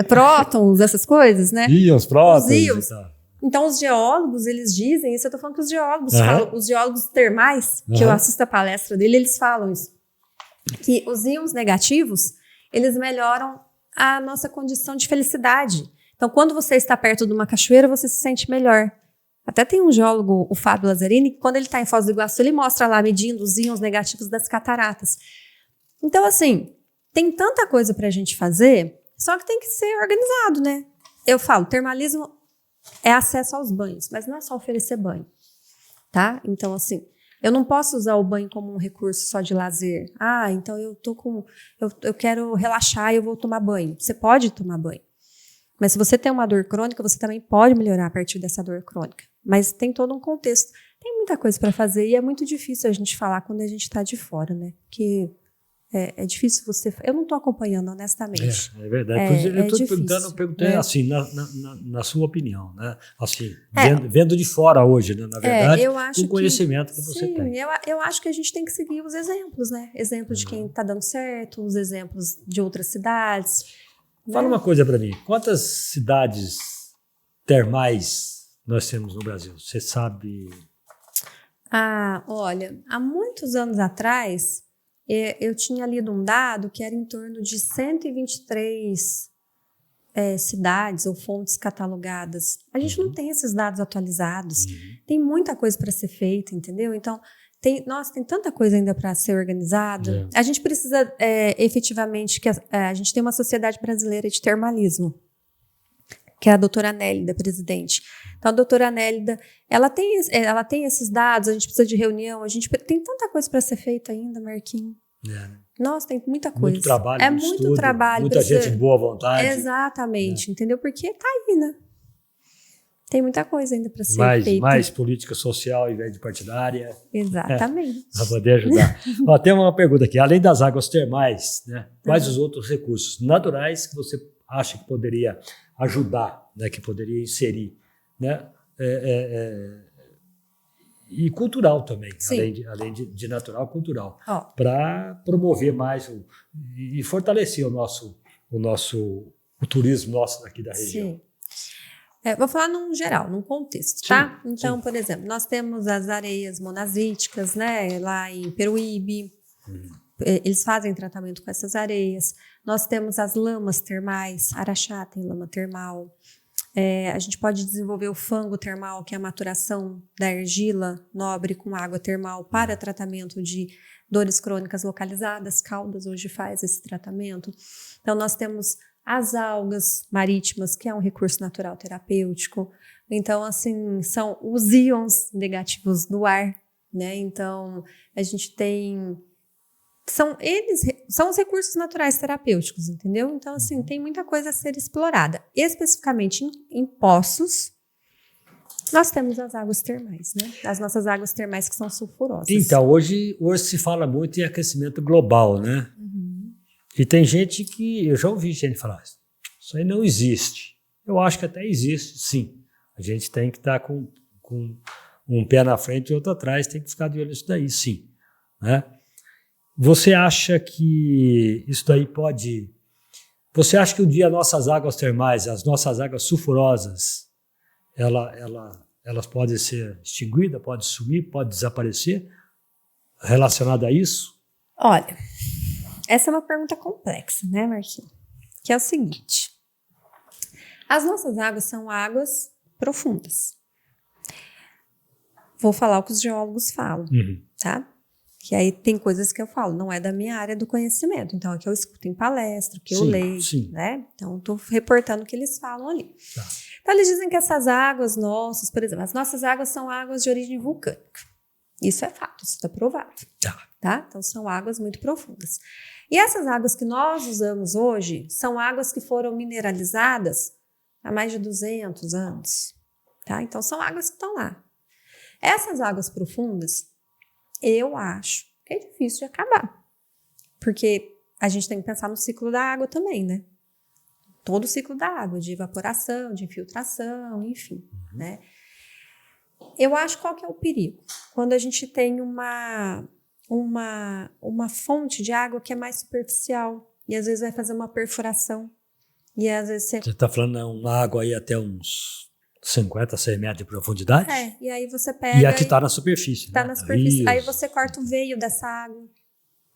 prótons, essas coisas, né? Íons, prótons. Os íons. Então, os geólogos, eles dizem, isso eu tô falando que os geólogos falam, os geólogos termais, que eu assisto a palestra dele, eles falam isso, que os íons negativos, eles melhoram a nossa condição de felicidade. Então, quando você está perto de uma cachoeira, você se sente melhor. Até tem um geólogo, o Fábio Lazzarini, que quando ele está em Foz do Iguaçu, ele mostra lá, medindo os íons negativos das cataratas. Então, assim, tem tanta coisa para a gente fazer, só que tem que ser organizado, né? Eu falo, termalismo é acesso aos banhos, mas não é só oferecer banho, tá? Então, assim, eu não posso usar o banho como um recurso só de lazer. Ah, então eu quero relaxar e eu vou tomar banho. Você pode tomar banho. Mas se você tem uma dor crônica, você também pode melhorar a partir dessa dor crônica. Mas tem todo um contexto. Tem muita coisa para fazer e é muito difícil a gente falar quando a gente está de fora, né? Porque é difícil você... Eu não estou acompanhando, honestamente. É verdade. Eu estou perguntando assim, na sua opinião, né? Assim, vendo de fora hoje, né? Na verdade, o conhecimento que você tem. Eu acho que a gente tem que seguir os exemplos, né? Exemplos de quem está dando certo, os exemplos de outras cidades. Fala uma coisa para mim. Quantas cidades termais nós temos no Brasil? Você sabe? Olha, há muitos anos atrás, eu tinha lido um dado que era em torno de 123 cidades ou fontes catalogadas. A gente não tem esses dados atualizados. Tem muita coisa para ser feita, entendeu? Então, tem tanta coisa ainda para ser organizada. A gente precisa efetivamente que a gente tem uma sociedade brasileira de termalismo, que é a doutora Nélida, presidente. Então, a doutora Nélida, ela tem esses dados, a gente precisa de reunião, tem tanta coisa para ser feita ainda, Marquinhos. Nossa, tem muita coisa. Muito trabalho, muito estudo, trabalho. Muita gente de boa vontade. Exatamente, entendeu? Porque tá aí, né? Tem muita coisa ainda para ser feita. Mais política social em vez de partidária. Exatamente. Para poder ajudar. Tem uma pergunta aqui. Além das águas termais, né, quais os outros recursos naturais que você acha que poderia ajudar, né, que poderia inserir, né, e cultural também, além de natural, cultural, para promover mais e fortalecer o turismo nosso aqui da região. Sim. Vou falar num geral, num contexto, tá? Então, por exemplo, nós temos as areias monazíticas, né, lá em Peruíbe. Eles fazem tratamento com essas areias. Nós temos as lamas termais, Araxá tem lama termal. A gente pode desenvolver o fango termal, que é a maturação da argila nobre com água termal para tratamento de dores crônicas localizadas. Caldas hoje faz esse tratamento. Então, nós temos as algas marítimas, que é um recurso natural terapêutico. Então, assim, são os íons negativos do ar, né? Então, a gente tem... São os recursos naturais terapêuticos, entendeu? Então, assim, tem muita coisa a ser explorada. Especificamente em poços, nós temos as águas termais, né? As nossas águas termais que são sulfurosas. Então, hoje se fala muito em aquecimento global, né? E tem gente que... Eu já ouvi gente falar, isso aí não existe. Eu acho que até existe, sim. A gente tem que estar com um pé na frente e outro atrás, tem que ficar de olho nisso daí, sim. Né? Você acha que isso daí pode... Você acha que um dia nossas águas termais, as nossas águas sulfurosas, elas podem ser extinguidas, podem sumir, podem desaparecer relacionado a isso? Olha, essa é uma pergunta complexa, né, Marquinhos? Que é o seguinte. As nossas águas são águas profundas. Vou falar o que os geólogos falam, tá? Que aí tem coisas que eu falo, não é da minha área do conhecimento. Então, é que eu escuto em palestra, que eu leio, né? Então, estou reportando o que eles falam ali. Então, eles dizem que essas águas nossas, por exemplo, as nossas águas são águas de origem vulcânica. Isso é fato, isso está provado. Tá? Então, são águas muito profundas. E essas águas que nós usamos hoje são águas que foram mineralizadas há mais de 200 anos. Tá? Então, são águas que estão lá. Essas águas profundas, eu acho que é difícil de acabar. Porque a gente tem que pensar no ciclo da água também, né? Todo o ciclo da água, de evaporação, de infiltração, enfim, né? Eu acho qual que é o perigo. Quando a gente tem uma fonte de água que é mais superficial e às vezes vai fazer uma perfuração e às vezes você está falando uma água aí até uns 50, 100 metros de profundidade? E aí você pega... E aqui está na superfície. Está na superfície. Aí você corta o veio dessa água.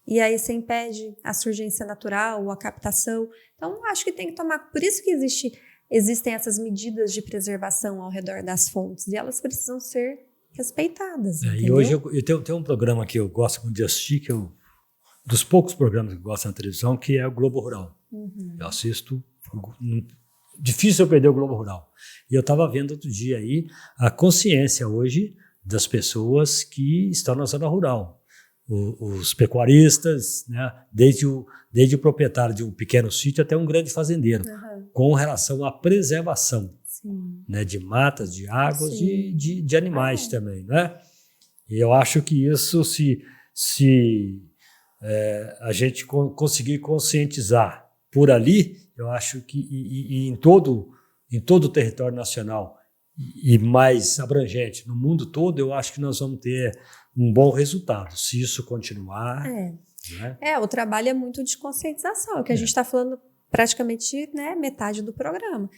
E aí você impede a surgência natural ou a captação. Então, acho que tem que tomar... Por isso que existem essas medidas de preservação ao redor das fontes. E elas precisam ser respeitadas. E hoje eu tenho um programa que eu gosto muito de assistir, que eu, dos poucos programas que eu gosto na televisão, que é o Globo Rural. Eu assisto... Difícil eu perder o Globo Rural. E eu estava vendo outro dia aí a consciência hoje das pessoas que estão na zona rural. Os pecuaristas, né? Desde o proprietário de um pequeno sítio até um grande fazendeiro, com relação à preservação, né? De matas, de águas, de animais também. Né? E eu acho que isso, se a gente conseguir conscientizar por ali, eu acho que em todo o território nacional e mais abrangente no mundo todo, eu acho que nós vamos ter um bom resultado, se isso continuar. Né? O trabalho é muito de conscientização, que a gente está falando praticamente, né, metade do programa.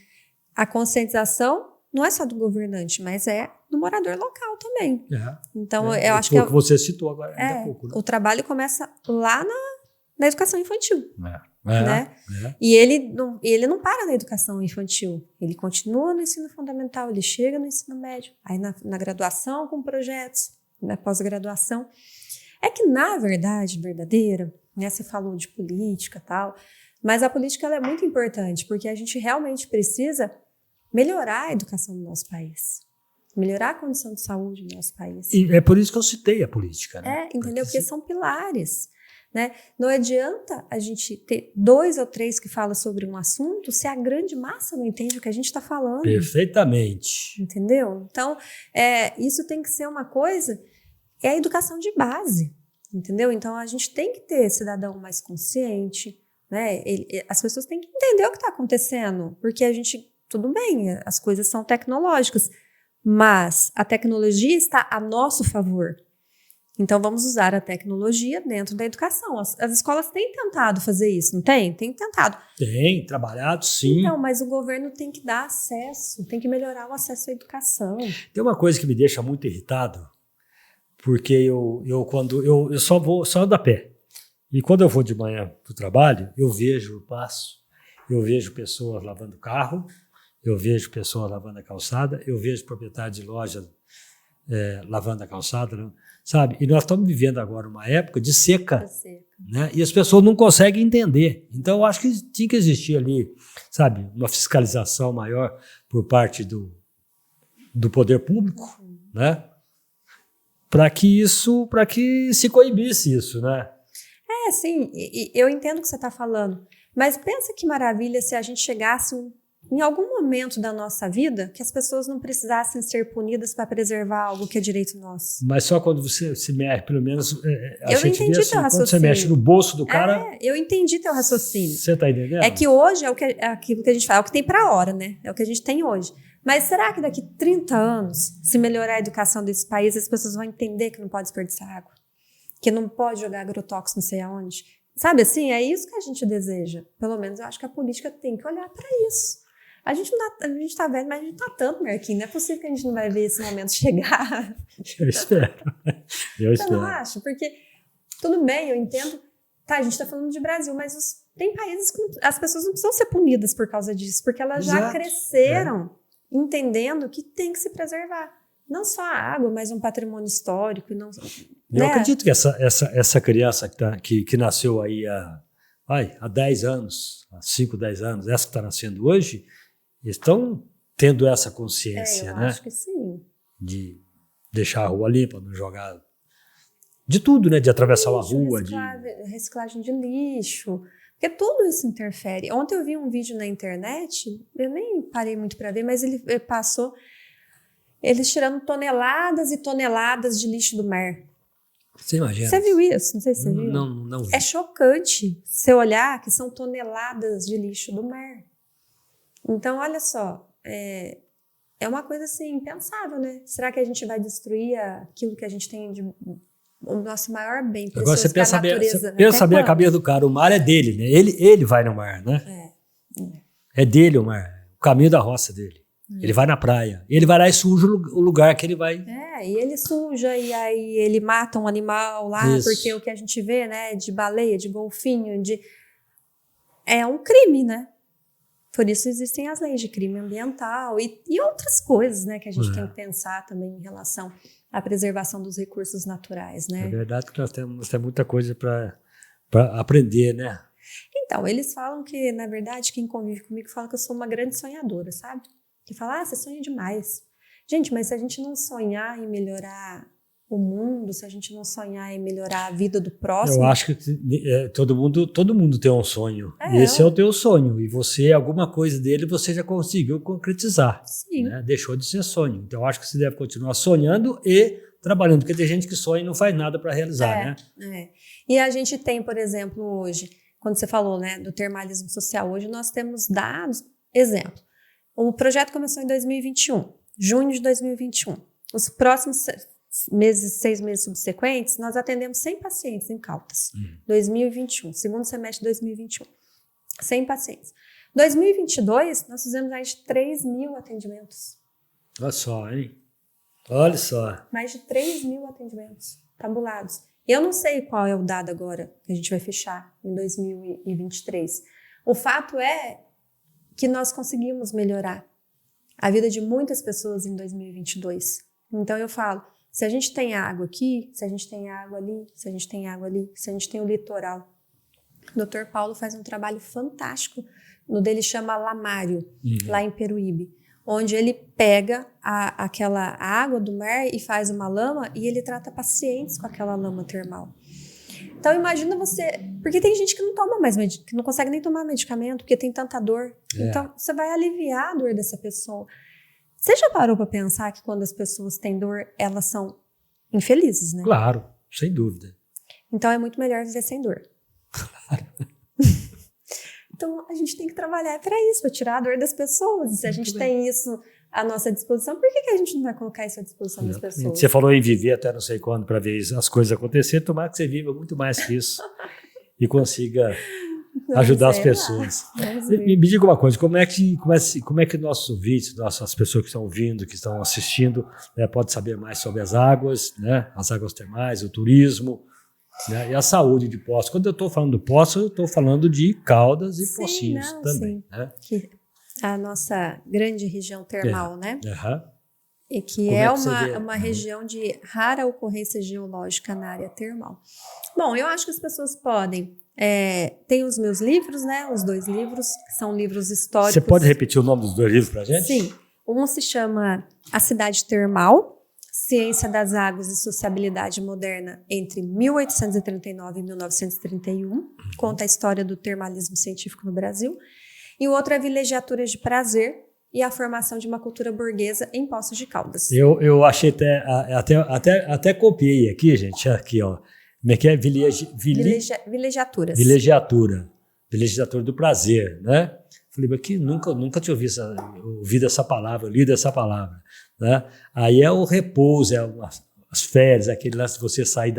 A conscientização não é só do governante, mas é do morador local também. Então, eu acho que... você citou agora, ainda há pouco. Né? O trabalho começa lá na educação infantil. Né? E ele não para na educação infantil, ele continua no ensino fundamental, ele chega no ensino médio, aí na graduação com projetos, na pós-graduação. É que, na verdade, verdadeira, né, você falou de política e tal, mas a política ela é muito importante, porque a gente realmente precisa melhorar a educação do nosso país, melhorar a condição de saúde do nosso país. E é por isso que eu citei a política. Né? Entendeu? Porque são pilares. Né? Não adianta a gente ter 2 ou 3 que falam sobre um assunto se a grande massa não entende o que a gente está falando. Perfeitamente. Entendeu? Então, isso tem que ser uma coisa, é a educação de base, entendeu? Então, a gente tem que ter cidadão mais consciente, né? As pessoas têm que entender o que está acontecendo, porque tudo bem, as coisas são tecnológicas, mas a tecnologia está a nosso favor. Então, vamos usar a tecnologia dentro da educação. As escolas têm tentado fazer isso, não tem? Tem tentado. Tem, trabalhado, sim. Então, mas o governo tem que dar acesso, tem que melhorar o acesso à educação. Tem uma coisa que me deixa muito irritado, porque eu só ando a pé. E quando eu vou de manhã para o trabalho, eu vejo pessoas lavando carro, eu vejo pessoas lavando a calçada, eu vejo proprietário de loja lavando a calçada, né? Sabe? E nós estamos vivendo agora uma época de seca, né? E as pessoas não conseguem entender. Então, eu acho que tinha que existir ali, sabe, uma fiscalização maior por parte do poder público, né? Para que se coibisse isso, né? Sim, eu entendo o que você está falando, mas pensa que maravilha se a gente chegasse em algum momento da nossa vida que as pessoas não precisassem ser punidas para preservar algo que é direito nosso. Mas só quando você se mexe, pelo menos... eu entendi teu raciocínio. Quando você mexe no bolso do cara... eu entendi teu raciocínio. Você está entendendo? É que hoje é aquilo que a gente fala, é o que tem para hora, né? É o que a gente tem hoje. Mas será que daqui 30 anos, se melhorar a educação desse país, as pessoas vão entender que não pode desperdiçar água? Que não pode jogar agrotóxico não sei aonde? Sabe assim, é isso que a gente deseja. Pelo menos eu acho que a política tem que olhar para isso. A gente tá velho, mas a gente tá tanto, Marquinhos. Não é possível que a gente não vai ver esse momento chegar. Eu espero. Você não acha? Porque, tudo bem, eu entendo. Tá, a gente tá falando de Brasil, mas tem países que as pessoas não precisam ser punidas por causa disso, porque elas já cresceram entendendo que tem que se preservar. Não só a água, mas um patrimônio histórico. Eu acredito que essa criança que nasceu aí há 10 anos, há 5, 10 anos, essa que está nascendo hoje, estão tendo essa consciência, né? Acho que sim. De deixar a rua limpa, não jogar... De tudo, né? De atravessar a rua. Reciclagem de lixo. Porque tudo isso interfere. Ontem eu vi um vídeo na internet, eu nem parei muito para ver, mas ele passou eles tirando toneladas e toneladas de lixo do mar. Você imagina? Você viu isso? Não sei se você viu. Não vi. É chocante você olhar que são toneladas de lixo do mar. Então, olha só, é uma coisa assim, impensável, né? Será que a gente vai destruir aquilo que a gente tem de o nosso maior bem precioso? Agora você pensa bem a cabeça do cara, o mar é dele, né? Ele vai no mar, né? É dele o mar, o caminho da roça dele. Ele vai na praia, ele vai lá e suja o lugar que ele vai. E ele suja, e aí ele mata um animal lá, porque o que a gente vê, né, de baleia, de golfinho, é um crime, né? Por isso existem as leis de crime ambiental e outras coisas, né, que a gente tem que pensar também em relação à preservação dos recursos naturais, né? É verdade que nós temos muita coisa para aprender, né? Então, eles falam que, na verdade, quem convive comigo fala que eu sou uma grande sonhadora, sabe? Que fala, você sonha demais. Gente, mas se a gente não sonhar em melhorar o mundo, se a gente não sonhar em melhorar a vida do próximo... Eu acho que todo mundo tem um sonho. Esse é o teu sonho. E você, alguma coisa dele, você já conseguiu concretizar. Sim. Né? Deixou de ser sonho. Então, eu acho que você deve continuar sonhando e trabalhando. Porque tem gente que sonha e não faz nada para realizar, né? E a gente tem, por exemplo, hoje, quando você falou, né, do termalismo social, hoje nós temos dados... Exemplo, o projeto começou em 2021, junho de 2021. Os próximos 6 meses subsequentes, nós atendemos 100 pacientes em Caldas. 2021, segundo semestre de 2021. 100 pacientes. 2022, nós fizemos mais de 3.000 atendimentos. Olha só, hein? Olha só. Mais de 3.000 atendimentos tabulados. Eu não sei qual é o dado agora que a gente vai fechar em 2023. O fato é que nós conseguimos melhorar a vida de muitas pessoas em 2022. Então eu falo, se a gente tem água aqui, se a gente tem água ali, se a gente tem água ali, se a gente tem o litoral. O Dr. Paulo faz um trabalho fantástico, no dele chama Lamário, lá em Peruíbe, onde ele pega aquela água do mar e faz uma lama e ele trata pacientes com aquela lama termal. Então imagina você, porque tem gente que não toma mais que não consegue nem tomar medicamento porque tem tanta dor. Então você vai aliviar a dor dessa pessoa. Você já parou para pensar que quando as pessoas têm dor, elas são infelizes, né? Claro, sem dúvida. Então é muito melhor viver sem dor. Claro. Então a gente tem que trabalhar para isso, para tirar a dor das pessoas. E se a gente tem isso à nossa disposição, por que a gente não vai colocar isso à disposição das pessoas? Você falou em viver até não sei quando para ver as coisas acontecer, tomara que você viva muito mais que isso e consiga ajudar as pessoas. Me diga uma coisa, como é que nossos ouvintes, as pessoas que estão ouvindo, que estão assistindo, né, podem saber mais sobre as águas, né, as águas termais, o turismo, né, e a saúde de Poços. Quando eu estou falando do Poços, eu estou falando de Caldas e Pocinhos também. Né? A nossa grande região termal, né? E que como é que uma região de rara ocorrência geológica na área termal. Bom, eu acho que as pessoas podem... tem os meus livros, né? Os 2 livros, que são livros históricos. Você pode repetir o nome dos 2 livros para a gente? Sim. Um se chama A Cidade Termal, Ciência das Águas e Sociabilidade Moderna entre 1839 e 1931. Conta a história do termalismo científico no Brasil. E o outro é Vilegiaturas de Prazer e a formação de uma cultura burguesa em Poços de Caldas. Eu achei até copiei aqui, gente. Aqui, ó. Como é que é? Vilegiaturas. Vilegiatura do prazer, né? Falei, mas que nunca tinha ouvido essa palavra, lido essa palavra, né? Aí é o repouso, as férias, aquele lance de você sair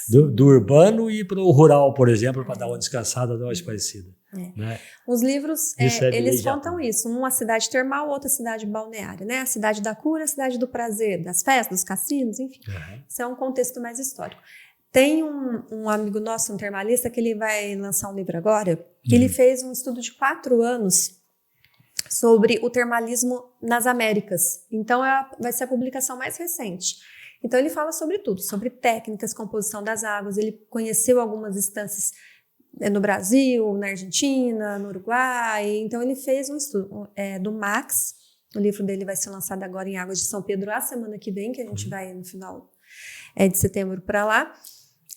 do urbano e ir para o rural, por exemplo, para dar uma descansada, dar uma esparecida. Né? Os livros, eles contam isso. Um, a cidade termal, outra, a cidade balneária, né? A cidade da cura, a cidade do prazer, das festas, dos cassinos, enfim. Isso é um contexto mais histórico. Tem um amigo nosso, um termalista, que ele vai lançar um livro agora, que ele fez um estudo de 4 anos sobre o termalismo nas Américas. Então, vai ser a publicação mais recente. Então, ele fala sobre tudo, sobre técnicas, composição das águas. Ele conheceu algumas instâncias no Brasil, na Argentina, no Uruguai. Então, ele fez um estudo do Max. O livro dele vai ser lançado agora em Águas de São Pedro a semana que vem, que a gente vai no final de setembro para lá.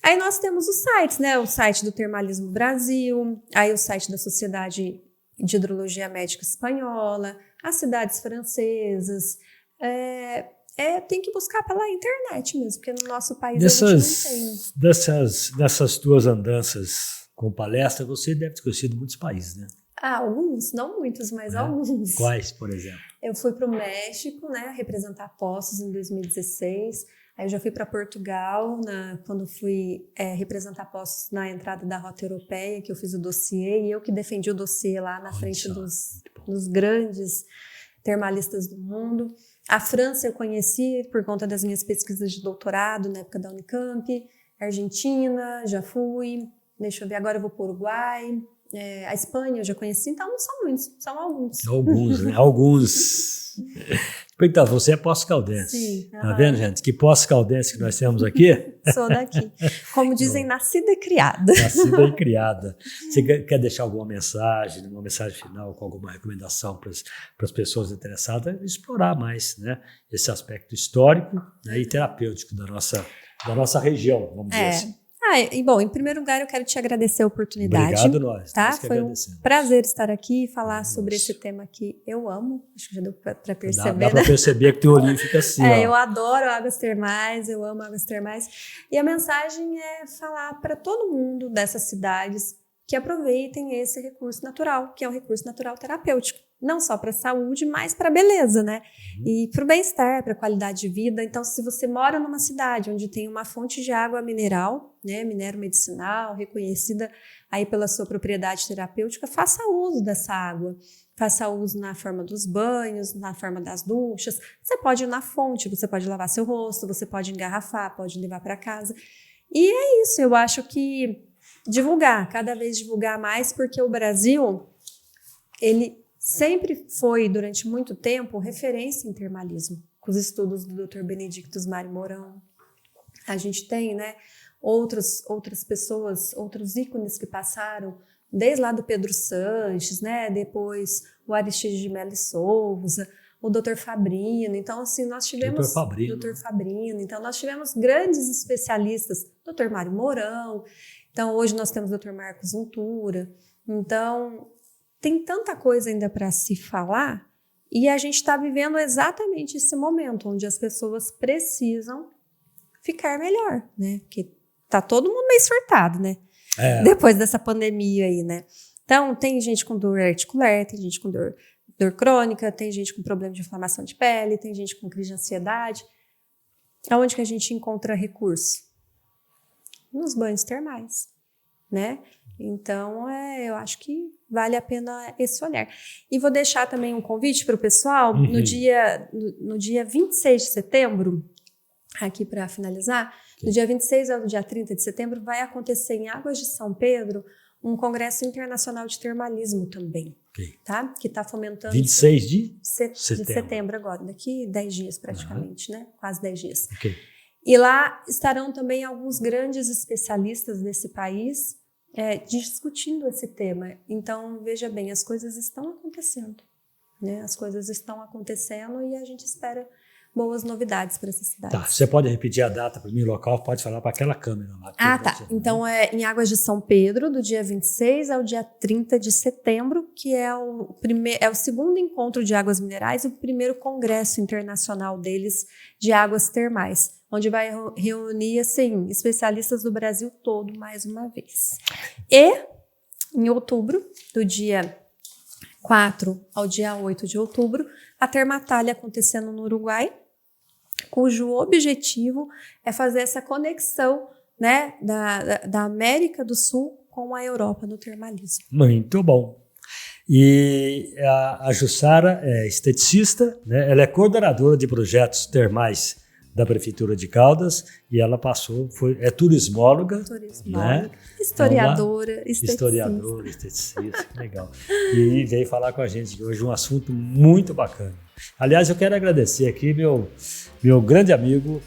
Aí nós temos os sites, né? O site do Termalismo Brasil, aí o site da Sociedade de Hidrologia Médica Espanhola, as cidades francesas. Tem que buscar pela internet mesmo, porque no nosso país a gente não tem. Dessas 2 andanças com palestra, você deve ter conhecido muitos países, né? Alguns, não muitos, mas alguns. Quais, por exemplo? Eu fui para o México, né, representar Poços em 2016. Aí eu já fui para Portugal, quando fui representar Poços na entrada da Rota Europeia, que eu fiz o dossiê, e eu que defendi o dossiê lá na frente dos grandes termalistas do mundo. A França eu conheci por conta das minhas pesquisas de doutorado na época da Unicamp. Argentina, já fui. Deixa eu ver, agora eu vou para o Uruguai. A Espanha eu já conheci, então não são muitos, são alguns. Alguns, né? Alguns. Então, você é pós-caldense. Sim. Tá vendo, gente? Que pós-caldense que nós temos aqui. Sou daqui. Como dizem, nascida e criada. Nascida e criada. Você quer deixar alguma mensagem final, com alguma recomendação para as pessoas interessadas? Explorar mais, né, esse aspecto histórico, né, e terapêutico da nossa região, vamos dizer assim. E bom, em primeiro lugar eu quero te agradecer a oportunidade. Obrigado nós. Tá? Foi um prazer estar aqui e falar sobre esse tema que eu amo. Acho que já deu para perceber. Dá para perceber que teu olhinho fica assim. Eu adoro águas termais, eu amo águas termais. E a mensagem é falar para todo mundo dessas cidades que aproveitem esse recurso natural, que é um recurso natural terapêutico. Não só para a saúde, mas para a beleza, né? E para o bem-estar, para a qualidade de vida. Então, se você mora numa cidade onde tem uma fonte de água mineral, né, minero medicinal, reconhecida aí pela sua propriedade terapêutica, faça uso dessa água. Faça uso na forma dos banhos, na forma das duchas. Você pode ir na fonte, você pode lavar seu rosto, você pode engarrafar, pode levar para casa. E é isso, eu acho que cada vez divulgar mais, porque o Brasil, ele sempre foi, durante muito tempo, referência em termalismo, com os estudos do Dr. Benedictus Mari Mourão. A gente tem, né, outras pessoas, outros ícones que passaram, desde lá do Pedro Sanches, né, depois o Aristides de Mello e Souza, o Dr. Fabrino. Então, assim, nós tivemos Dr. Fabrino. Então, nós tivemos grandes especialistas, Dr. Mário Mourão. Então, hoje nós temos o Dr. Marcos Untura. Então, tem tanta coisa ainda para se falar e a gente está vivendo exatamente esse momento onde as pessoas precisam ficar melhor, né? Porque tá todo mundo meio surtado, né? Depois dessa pandemia aí, né? Então, tem gente com dor articular, tem gente com dor crônica, tem gente com problema de inflamação de pele, tem gente com crise de ansiedade. Aonde que a gente encontra recurso? Nos banhos termais, né? Então, eu acho que vale a pena esse olhar. E vou deixar também um convite para o pessoal, no dia 26 de setembro, aqui para finalizar, do dia 26 ao dia 30 de setembro, vai acontecer em Águas de São Pedro um congresso internacional de termalismo também, tá? Que está fomentando... 26 de setembro agora, daqui 10 dias praticamente, né? Quase 10 dias. E lá estarão também alguns grandes especialistas desse país discutindo esse tema. Então, veja bem, as coisas estão acontecendo, né? As coisas estão acontecendo e a gente espera boas novidades para essa cidade. Tá, você pode repetir a data para mim, o local, pode falar para aquela câmera lá. Tá. Então, em Águas de São Pedro, do dia 26 ao dia 30 de setembro, que é o segundo encontro de águas minerais e o primeiro congresso internacional deles de águas termais, onde vai reunir, assim, especialistas do Brasil todo mais uma vez. E, em outubro, do dia 4 ao dia 8 de outubro, a Termatalha acontecendo no Uruguai, cujo objetivo é fazer essa conexão, né, da América do Sul com a Europa no termalismo. Muito bom. E a Jussara é esteticista, né? Ela é coordenadora de projetos termais da Prefeitura de Caldas e ela é turismóloga, né? Historiadora, esteticista, que legal. E veio falar com a gente hoje um assunto muito bacana. Aliás, eu quero agradecer aqui meu grande amigo,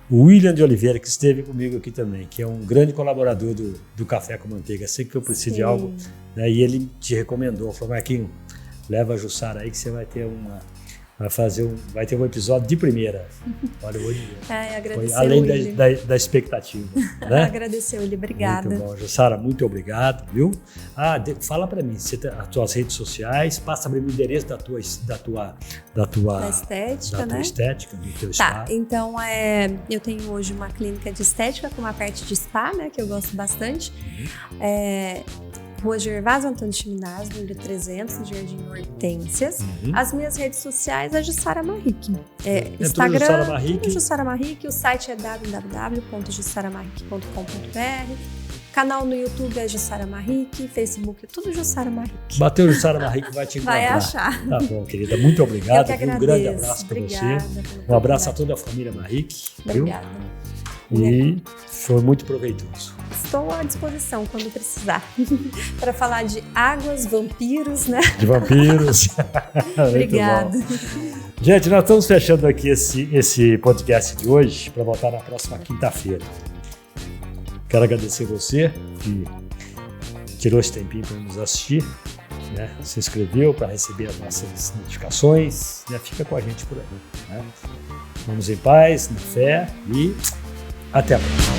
o William de Oliveira, que esteve comigo aqui também, que é um grande colaborador do Café com Manteiga. Sempre que eu preciso de algo, né, e ele te recomendou, falou: Marquinho, leva a Jussara aí que você vai ter vai ter um episódio de primeira. Olha, hoje além da expectativa. Né? Agradecer, Willi, obrigada. Muito bom, Jussara, muito obrigado, viu? Fala para mim, as tuas redes sociais, passa para mim o endereço da tua estética, né? Estética, do teu spa. Então eu tenho hoje uma clínica de estética com uma parte de spa, né, que eu gosto bastante. Rua Gervásio Antônio Chiminaz, número 300, Jardim Hortências. As minhas redes sociais é Jussara Marrique. Instagram, Jussara Marrique. O site é www.jussaramarrique.com.br. Canal no YouTube é Jussara Marrique, Facebook é tudo Jussara Marrique. Bateu Jussara Marrique, vai te encontrar. Vai achar. Tá bom, querida. Muito obrigado. Eu que agradeço. Um grande abraço para você. Um abraço a toda a família Marrique. Obrigada. E foi muito proveitoso. Estou à disposição quando precisar. Para falar de águas, vampiros, né? De vampiros. Obrigada. Gente, nós estamos fechando aqui esse podcast de hoje para voltar na próxima quinta-feira. Quero agradecer você que tirou esse tempinho para nos assistir, né? Se inscreveu para receber as nossas notificações, né? Fica com a gente por aí, né? Vamos em paz, na fé e até a próxima.